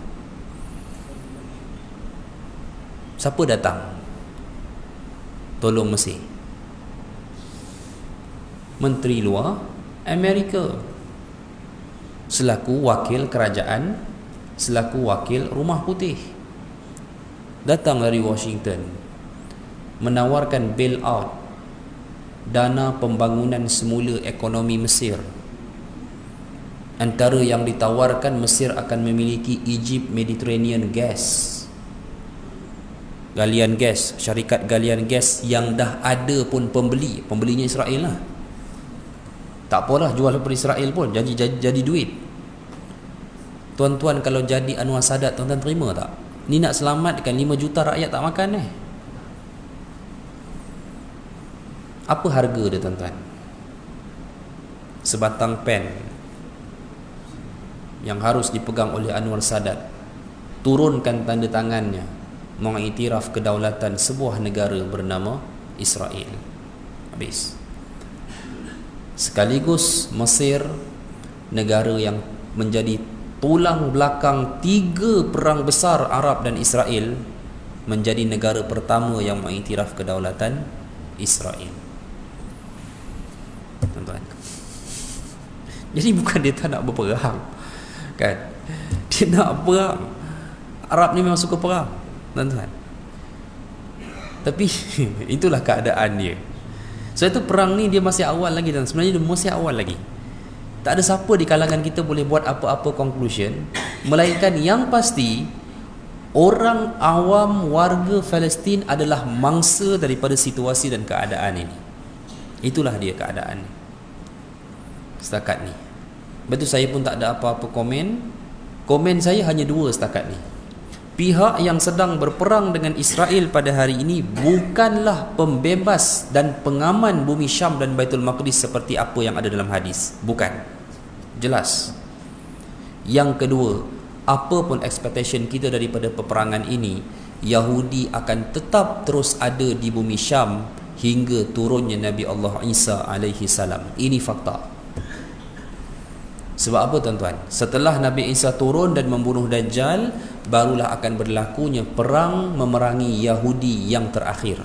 Siapa datang tolong Mesir? Menteri Luar Amerika selaku wakil kerajaan selaku wakil Rumah Putih datang dari Washington menawarkan bailout, dana pembangunan semula ekonomi Mesir. Antara yang ditawarkan, Mesir akan memiliki Egypt Mediterranean Gas, galian gas, syarikat galian gas yang dah ada pun pembelinya Israel lah. Tak apalah, jual kepada Israel pun jadi duit. Tuan-tuan, kalau jadi Anwar Sadat, tuan-tuan terima tak? Ni nak selamatkan 5 juta rakyat tak makan Apa harga dia, tuan-tuan? Sebatang pen yang harus dipegang oleh Anwar Sadat, turunkan tanda tangannya mengiktiraf kedaulatan sebuah negara bernama Israel. Habis. Sekaligus Mesir, negara yang menjadi tulang belakang 3 perang besar Arab dan Israel, menjadi negara pertama yang mengiktiraf kedaulatan Israel. Tuan-tuan, jadi bukan dia tak nak berperang kan, dia nak perang. Arab ni memang suka perang, tuan-tuan, tapi itulah keadaan dia. Sebab itu perang ni dia masih awal lagi, dan sebenarnya dia masih awal lagi. Tak ada siapa di kalangan kita boleh buat apa-apa conclusion, melainkan yang pasti orang awam, warga Palestin adalah mangsa daripada situasi dan keadaan ini. Itulah dia keadaan ni setakat ni. Betul, saya pun tak ada apa-apa komen saya hanya 2 setakat ni. Pihak yang sedang berperang dengan Israel pada hari ini bukanlah pembebas dan pengaman bumi Syam dan Baitul Maqdis seperti apa yang ada dalam hadis. Bukan. Jelas. Yang kedua, apa pun expectation kita daripada peperangan ini, Yahudi akan tetap terus ada di bumi Syam hingga turunnya Nabi Allah Isa alaihi salam. Ini fakta. Sebab apa, tuan-tuan? Setelah Nabi Isa turun dan membunuh Dajjal, barulah akan berlakunya perang memerangi Yahudi yang terakhir.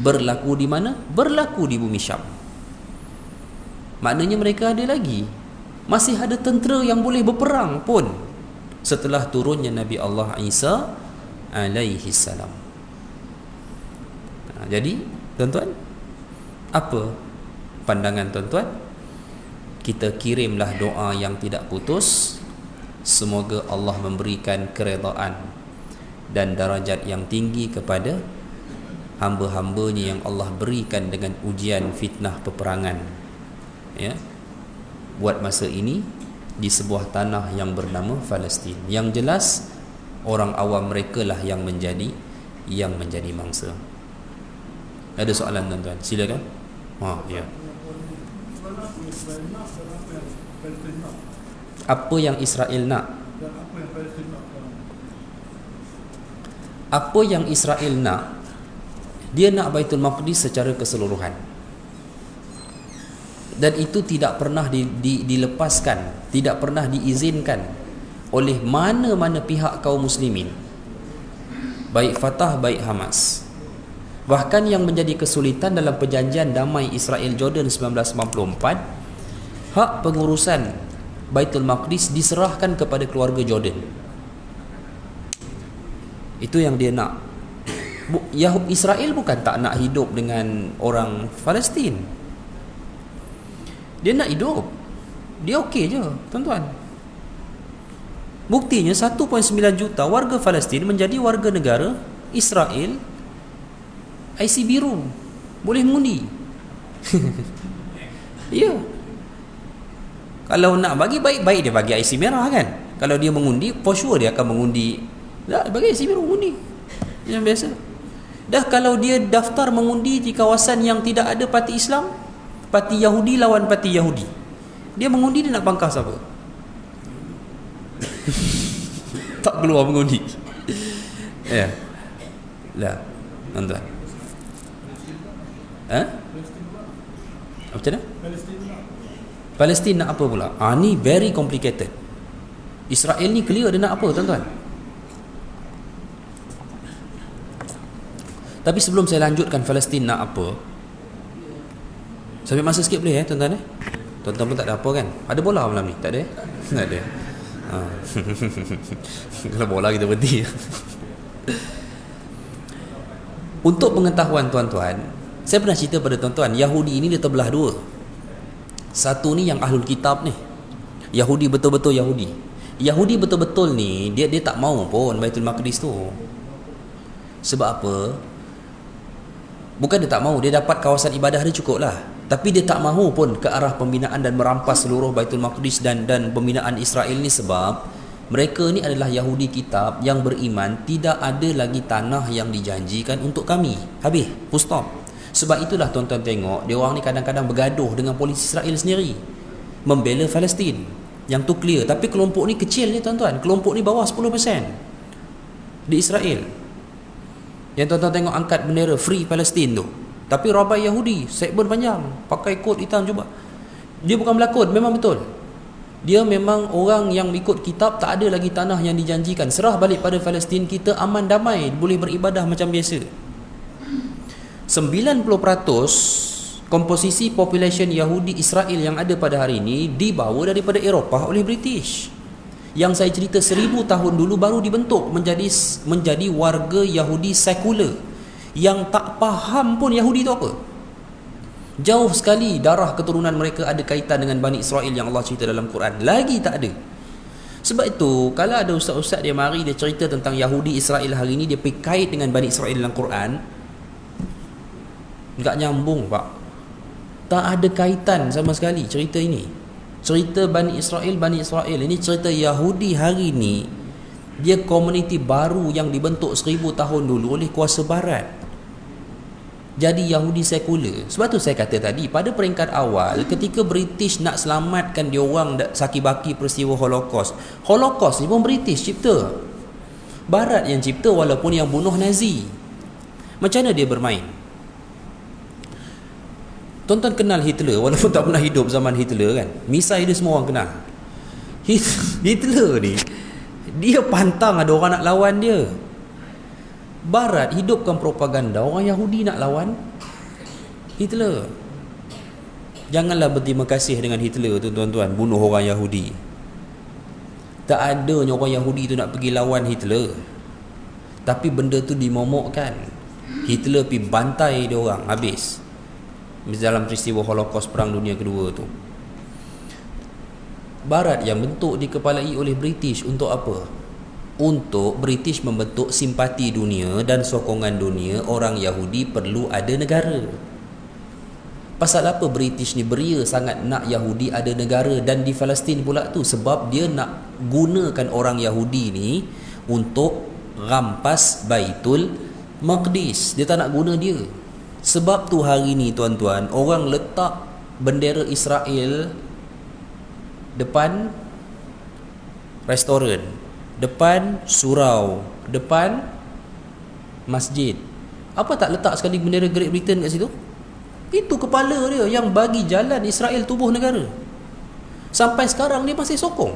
Berlaku di mana? Berlaku di bumi Syam. Maknanya mereka ada lagi, masih ada tentera yang boleh berperang pun setelah turunnya Nabi Allah Isa alaihi salam. Jadi, tuan-tuan, apa pandangan tuan-tuan? Kita kirimlah doa yang tidak putus. Semoga Allah memberikan keredaan dan darajat yang tinggi kepada hamba-hambanya yang Allah berikan dengan ujian fitnah peperangan, ya, buat masa ini di sebuah tanah yang bernama Palestin. Yang jelas orang awam mereka lah yang menjadi mangsa. Ada soalan, tuan-tuan? Silakan. Ya. Apa yang Israel nak? Apa yang Israel nak? Dia nak Baitul Maqdis secara keseluruhan. Dan itu tidak pernah dilepaskan, tidak pernah diizinkan oleh mana-mana pihak kaum muslimin, baik Fatah, baik Hamas. Bahkan yang menjadi kesulitan dalam perjanjian damai Israel-Jordan 1994, hak pengurusan Baitul Maqdis diserahkan kepada keluarga Jordan. Itu yang dia nak. Israel bukan tak nak hidup dengan orang Palestin. Dia nak hidup. Dia okey je, tuan-tuan. Buktinya 1.9 juta warga Palestin menjadi warga negara Israel. IC biru, boleh mengundi. Ya. Kalau nak bagi, baik-baik dia bagi IC merah kan. Kalau dia mengundi, for sure dia akan mengundi. Tak, bagi IC biru, mengundi. Yang biasa. Dah kalau dia daftar mengundi di kawasan yang tidak ada parti Islam, parti Yahudi lawan parti Yahudi, dia mengundi, dia nak pangkah siapa? Tak keluar mengundi. Ya. Lah, tuan-tuan. Macam mana? Palestin nak apa pula? Ni very complicated. Israel ni clear dia nak apa, tuan-tuan. Tapi sebelum saya lanjutkan Palestin nak apa, sambil masa sikit boleh tuan-tuan Tuan-tuan pun tak ada apa kan? Ada bola malam ni? Tak ada? Tak ada. Kalau bola kita berhenti. Untuk pengetahuan tuan-tuan, saya pernah cerita pada tuan-tuan, Yahudi ini dia terbelah dua. Satu ni yang ahlul kitab ni, Yahudi betul-betul Yahudi. Yahudi betul-betul ni dia tak mau pun Baitul Maqdis tu. Sebab apa? Bukan dia tak mau, dia dapat kawasan ibadah dia cukup lah. Tapi dia tak mahu pun ke arah pembinaan dan merampas seluruh Baitul Maqdis dan pembinaan Israel ni, sebab mereka ni adalah Yahudi kitab yang beriman tidak ada lagi tanah yang dijanjikan untuk kami. Habis, full stop. Sebab itulah tuan-tuan tengok, dia orang ni kadang-kadang bergaduh dengan polis Israel sendiri, membela Palestin. Yang tu clear. Tapi kelompok ni kecil ni tuan-tuan. Kelompok ni bawah 10% di Israel. Yang tuan-tuan tengok angkat bendera Free Palestine tu, tapi rabai Yahudi, segmen panjang, pakai kot hitam cuba. Dia bukan berlakon, memang betul. Dia memang orang yang ikut kitab, tak ada lagi tanah yang dijanjikan. Serah balik pada Palestin, kita aman damai, boleh beribadah macam biasa. 90% komposisi population Yahudi Israel yang ada pada hari ini dibawa daripada Eropah oleh British. Yang saya cerita 1000 tahun dulu baru dibentuk menjadi warga Yahudi sekular yang tak faham pun Yahudi tu apa. Jauh sekali darah keturunan mereka ada kaitan dengan Bani Israel yang Allah cerita dalam Quran. Lagi tak ada. Sebab itu kalau ada ustaz-ustaz dia mari dia cerita tentang Yahudi Israel hari ini, dia pergi kait dengan Bani Israel dalam Quran, enggak nyambung pak. Tak ada kaitan sama sekali cerita ini. Cerita Bani Israel ini cerita Yahudi hari ini. Dia komuniti baru yang dibentuk 1000 tahun dulu oleh kuasa barat. Jadi Yahudi sekular. Sebab tu saya kata tadi, pada peringkat awal ketika British nak selamatkan dia orang saki-baki peristiwa Holocaust. Holocaust ni pun British cipta. Barat yang cipta walaupun yang bunuh Nazi. Macam mana dia bermain? Tonton kenal Hitler walaupun tak pernah hidup zaman Hitler kan. Misai dia semua orang kenal. Hitler ni dia pantang ada orang nak lawan dia. Barat hidupkan propaganda orang Yahudi nak lawan Hitler. Janganlah berterima kasih dengan Hitler tu tuan-tuan, bunuh orang Yahudi. Tak adanya orang Yahudi tu nak pergi lawan Hitler. Tapi benda tu dimomokkan. Hitler pergi bantai dia orang habis dalam peristiwa Holocaust Perang Dunia Kedua tu. Barat yang bentuk dikepalai oleh British untuk apa? Untuk British membentuk simpati dunia dan sokongan dunia orang Yahudi perlu ada negara. Pasal apa British ni beria sangat nak Yahudi ada negara dan di Palestin pula tu? Sebab dia nak gunakan orang Yahudi ni untuk rampas Baitul Maqdis. Dia tak nak guna dia. Sebab tu hari ni tuan-tuan, orang letak bendera Israel depan restoran, depan surau, depan masjid. Apa tak letak sekali bendera Great Britain kat situ? Itu kepala dia yang bagi jalan Israel tubuh negara. Sampai sekarang dia masih sokong.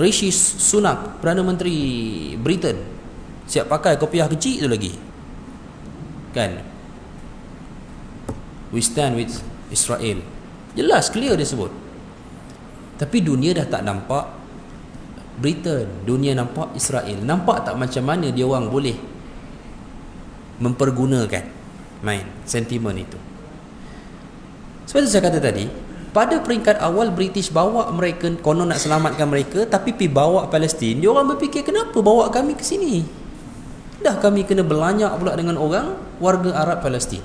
Rishi Sunak, Perdana Menteri Britain, siap pakai kopiah kecil tu lagi. Kan? We stand with Israel. Jelas, clear dia sebut. Tapi dunia dah tak nampak Britain, dunia nampak Israel. Nampak tak macam mana dia orang boleh mempergunakan sentimen itu. Seperti saya kata tadi, pada peringkat awal British bawa mereka, konon nak selamatkan mereka, tapi pergi bawa Palestin. Dia orang berfikir, kenapa bawa kami ke sini? Dah kami kena berlanyak pula dengan orang warga Arab Palestin.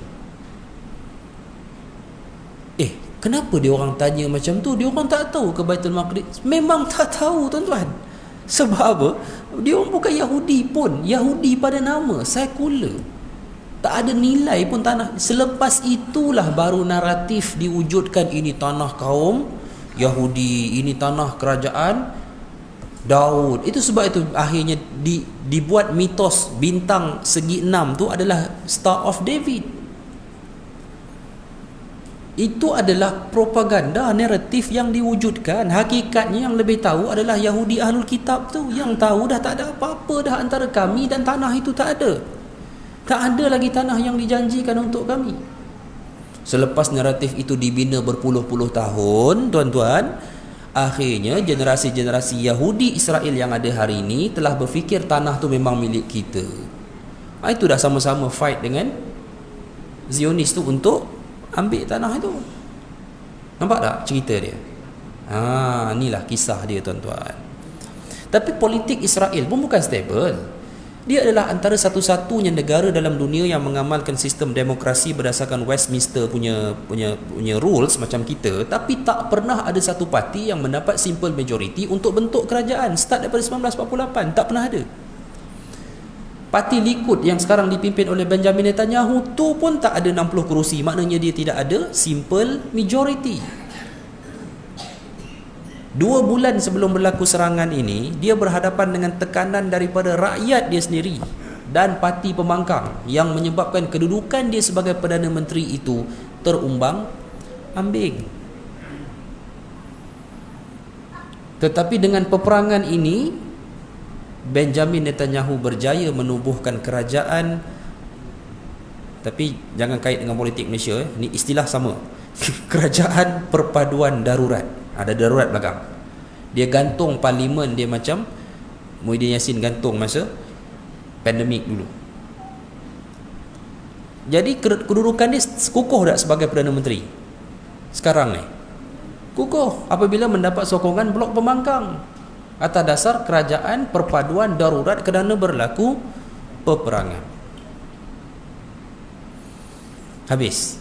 Kenapa dia orang tanya macam tu? Dia orang tak tahu ke Baitul Maqdis? Memang tak tahu tuan-tuan. Sebab apa? Dia orang bukan Yahudi pun. Yahudi pada nama, sekular. Tak ada nilai pun tanah. Selepas itulah baru naratif diwujudkan, ini tanah kaum Yahudi, ini tanah kerajaan Daud. Itu sebab itu akhirnya dibuat mitos bintang segi 6 tu adalah Star of David. Itu adalah propaganda naratif yang diwujudkan. Hakikatnya yang lebih tahu adalah Yahudi Ahlul Kitab tu. Yang tahu dah tak ada apa-apa dah antara kami dan tanah itu tak ada. Tak ada lagi tanah yang dijanjikan untuk kami. Selepas naratif itu dibina berpuluh-puluh tahun, tuan-tuan, Akhirnya generasi-generasi Yahudi Israel yang ada hari ini telah berfikir tanah tu memang milik kita. Itu dah sama-sama fight dengan Zionis tu untuk ambil tanah itu. Nampak tak cerita dia? Inilah kisah dia, tuan-tuan. Tapi politik Israel pun bukan stable. Dia adalah antara satu-satunya negara dalam dunia yang mengamalkan sistem demokrasi berdasarkan Westminster punya rules macam kita, tapi tak pernah ada satu parti yang mendapat simple majority untuk bentuk kerajaan start daripada 1948. Tak pernah ada. Parti Likud yang sekarang dipimpin oleh Benjamin Netanyahu tu pun tak ada 60 kerusi. Maknanya dia tidak ada simple majority. 2 bulan sebelum berlaku serangan ini, dia berhadapan dengan tekanan daripada rakyat dia sendiri dan parti pembangkang yang menyebabkan kedudukan dia sebagai Perdana Menteri itu terumbang ambing. Tetapi dengan peperangan ini, Benjamin Netanyahu berjaya menubuhkan kerajaan. Tapi jangan kait dengan politik Malaysia, ni istilah sama. Kerajaan perpaduan darurat. Ada darurat belakang. Dia gantung parlimen dia macam Muhyiddin Yassin gantung masa pandemik dulu. Jadi kedudukan dia kukuh tak sebagai Perdana Menteri sekarang ni? Kukuh apabila mendapat sokongan blok pembangkang atas dasar kerajaan perpaduan darurat kerana berlaku peperangan. Habis.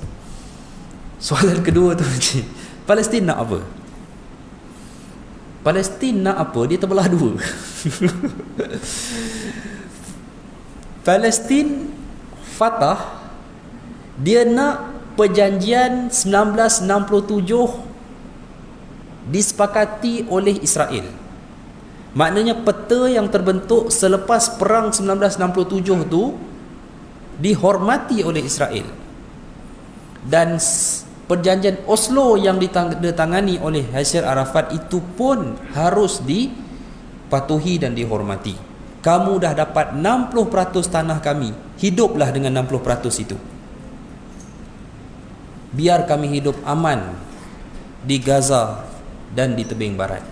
Soalan kedua tu, Palestin nak apa? Palestin nak apa? Dia terbelah dua. Palestin, Fatah, dia nak perjanjian 1967 disepakati oleh Israel. Maknanya peta yang terbentuk selepas perang 1967 tu dihormati oleh Israel. Dan perjanjian Oslo yang ditandatangani oleh Yasser Arafat itu pun harus dipatuhi dan dihormati. Kamu dah dapat 60% tanah kami, hiduplah dengan 60% itu. Biar kami hidup aman di Gaza dan di tebing barat,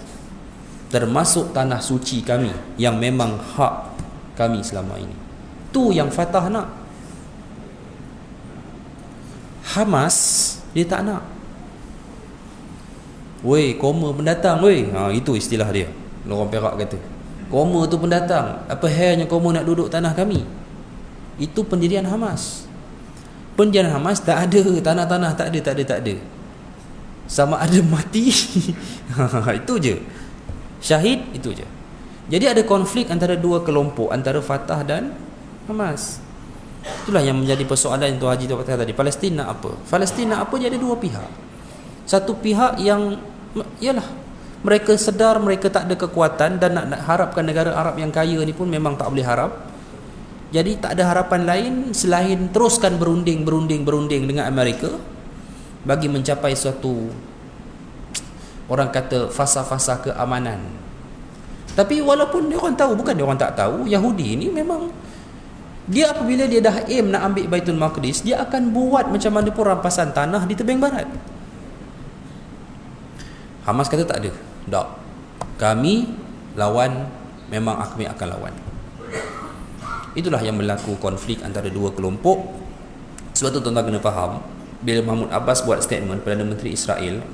termasuk tanah suci kami yang memang hak kami selama ini. Tu yang Fatah nak. Hamas dia tak nak. Weh, koma pendatang weh. Itu istilah dia. Orang Perak kata. Koma tu pendatang. Apa halnya koma nak duduk tanah kami? Itu pendirian Hamas. Pendirian Hamas tak ada tanah-tanah, tak ada. Sama ada mati. Itu je. Syahid, itu je. Jadi ada konflik antara dua kelompok, antara Fatah dan Hamas. Itulah yang menjadi persoalan yang Tuan Haji kata tadi. Palestin nak apa? Palestin nak apa? Dia ada dua pihak. Satu pihak yang ialah mereka sedar mereka tak ada kekuatan dan nak harapkan negara Arab yang kaya ni pun memang tak boleh harap. Jadi tak ada harapan lain selain teruskan berunding dengan Amerika bagi mencapai suatu, orang kata, fasa-fasa keamanan. Tapi walaupun dia orang tahu, bukan dia orang tak tahu, Yahudi ni memang dia apabila dia dah aim nak ambil Baitul Maqdis, dia akan buat macam mana pun rampasan tanah di tebing barat. Hamas kata tak ada. Tak. Kami lawan, memang kami akan lawan. Itulah yang berlaku konflik antara dua kelompok. Sebab tu tuan-tuan kena faham, bila Mahmud Abbas buat statement, Perdana Menteri Israel,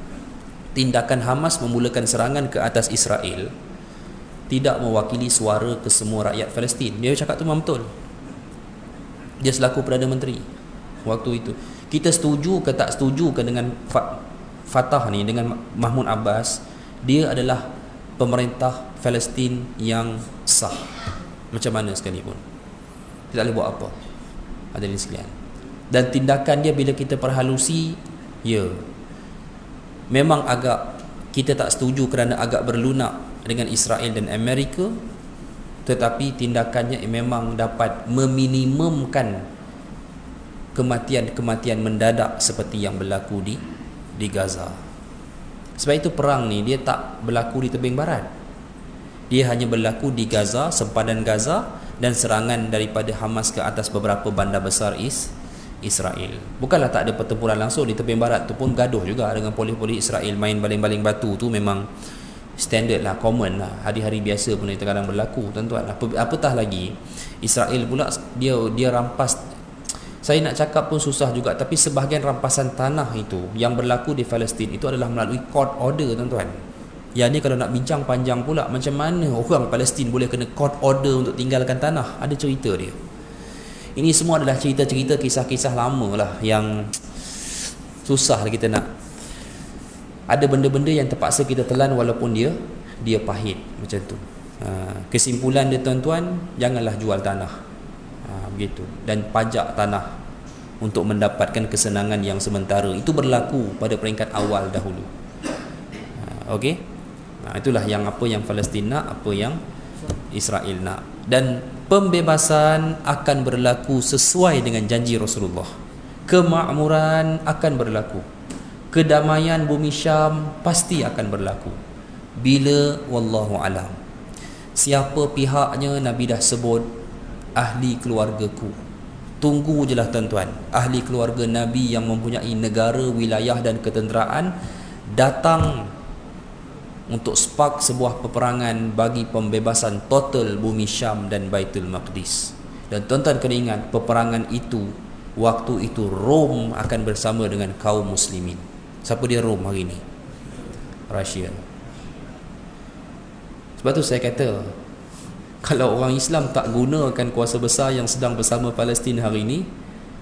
tindakan Hamas memulakan serangan ke atas Israel tidak mewakili suara kesemua rakyat Palestin. Dia cakap tu memang betul. Dia selaku Perdana Menteri waktu itu. Kita setuju ke tak setuju ke dengan Fatah ni, dengan Mahmud Abbas, dia adalah pemerintah Palestin yang sah macam mana sekalipun. Dia tak boleh buat apa. Hadirin sekalian. Dan tindakan dia bila kita perhalusi, ya, memang agak kita tak setuju kerana agak berlunak dengan Israel dan Amerika, tetapi tindakannya memang dapat meminimumkan kematian-kematian mendadak seperti yang berlaku di Gaza. Sebab itu perang ni dia tak berlaku di tebing barat. Dia hanya berlaku di Gaza, sempadan Gaza, dan serangan daripada Hamas ke atas beberapa bandar besar Israel. Bukanlah tak ada pertempuran langsung di tepi barat tu pun gaduh juga dengan polis-polis Israel, main baling-baling batu tu memang standard lah, common lah, hari-hari biasa pun itu kadang berlaku tuan-tuan. Apatah lagi Israel pula dia rampas, saya nak cakap pun susah juga, tapi sebahagian rampasan tanah itu yang berlaku di Palestin itu adalah melalui court order tuan-tuan. Yang ni kalau nak bincang panjang pula, macam mana orang Palestin boleh kena court order untuk tinggalkan tanah, ada cerita dia. Ini semua adalah cerita-cerita, kisah-kisah lama lah yang susah kita nak. Ada benda-benda yang terpaksa kita telan walaupun dia pahit macam tu. Kesimpulan dia tuan-tuan, janganlah jual tanah. Begitu. Dan pajak tanah untuk mendapatkan kesenangan yang sementara. Itu berlaku pada peringkat awal dahulu. Okey? Itulah yang apa yang Palestin nak, apa yang Israel nak. Dan pembebasan akan berlaku sesuai dengan janji Rasulullah. Kemakmuran akan berlaku. Kedamaian bumi Syam pasti akan berlaku. Bila? Wallahu alam. Siapa pihaknya Nabi dah sebut, ahli keluargaku. Tunggu je lah tuan-tuan, ahli keluarga Nabi yang mempunyai negara, wilayah dan ketenteraan datang untuk spark sebuah peperangan bagi pembebasan total bumi Syam dan Baitul Maqdis. Dan tuan-tuan kena ingat, peperangan itu, waktu itu Rom akan bersama dengan kaum muslimin. Siapa dia Rom hari ni? Rusia. Sebab tu saya kata, kalau orang Islam tak gunakan kuasa besar yang sedang bersama Palestin hari ini,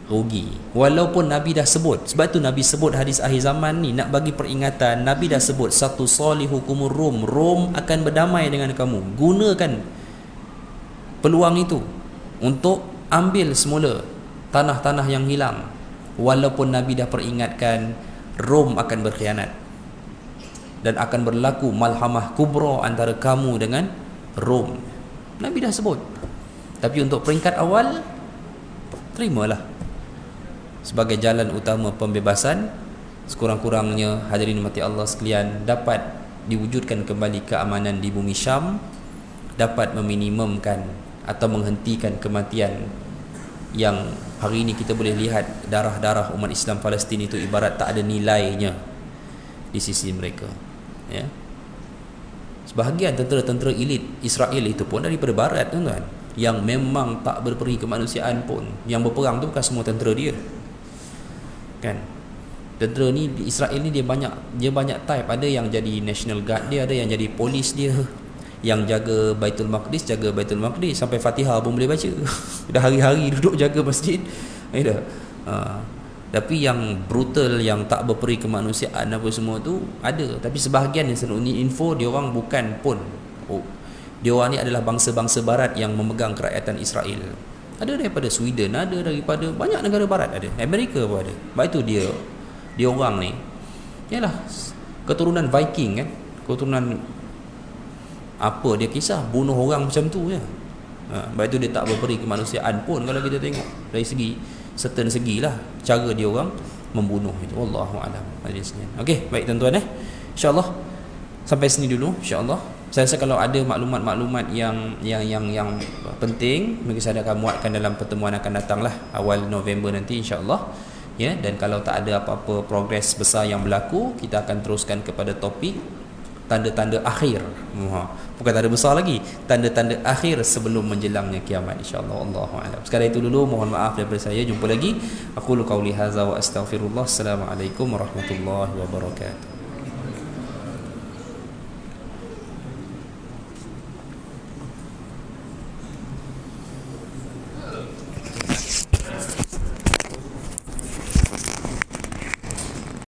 rugi. Walaupun Nabi dah sebut, sebab tu Nabi sebut hadis akhir zaman ni, nak bagi peringatan. Nabi dah sebut, satu salihukumur Rom, Rom akan berdamai dengan kamu. Gunakan peluang itu untuk ambil semula tanah-tanah yang hilang. Walaupun Nabi dah peringatkan, Rom akan berkhianat dan akan berlaku malhamah kubra antara kamu dengan Rom. Nabi dah sebut. Tapi untuk peringkat awal, terimalah sebagai jalan utama pembebasan. Sekurang-kurangnya hadirin mati Allah sekalian, dapat diwujudkan kembali keamanan di bumi Syam, dapat meminimumkan atau menghentikan kematian yang hari ini kita boleh lihat darah-darah umat Islam Palestin itu ibarat tak ada nilainya di sisi mereka. Ya. Sebahagian tentera-tentera elit Israel itu pun daripada barat tuan-tuan, yang memang tak berperi kemanusiaan pun. Yang berperang tu bukan semua tentera dia. Kan? Tentera ni di Israel ni dia banyak type. Ada yang jadi National Guard dia, ada yang jadi polis dia, yang jaga Baitul Maqdis, sampai Fatihah pun boleh baca. Dah hari-hari duduk jaga masjid. Tapi yang brutal, yang tak berperi kemanusiaan apa semua tu ada. Tapi sebahagian yang selalu ni info, dia orang bukan pun, dia orang ni adalah bangsa-bangsa barat yang memegang kerakyatan Israel. Ada daripada Sweden, ada daripada banyak negara barat, ada Amerika pun ada. Sebab itu dia orang ni ialah keturunan Viking kan, keturunan apa dia kisah, bunuh orang macam tu je. Sebab itu dia tak berperi kemanusiaan pun kalau kita tengok dari segi certain segilah cara dia orang membunuh itu. Wallahu a'lam. Okey, baik tuan-tuan InsyaAllah sampai sini dulu insyaAllah. Saya rasa kalau ada maklumat-maklumat yang penting, mungkin saya akan muatkan dalam pertemuan akan datang lah awal November nanti insyaAllah. Ya, dan kalau tak ada apa-apa progres besar yang berlaku, kita akan teruskan kepada topik tanda-tanda akhir. Bukan tanda besar lagi, tanda-tanda akhir sebelum menjelangnya kiamat insya-Allah. Allahu a'lam. Sekadar itu dulu, mohon maaf daripada saya. Jumpa lagi. Aku qauli hadza wa astaghfirullah. Assalamualaikum warahmatullahi wabarakatuh.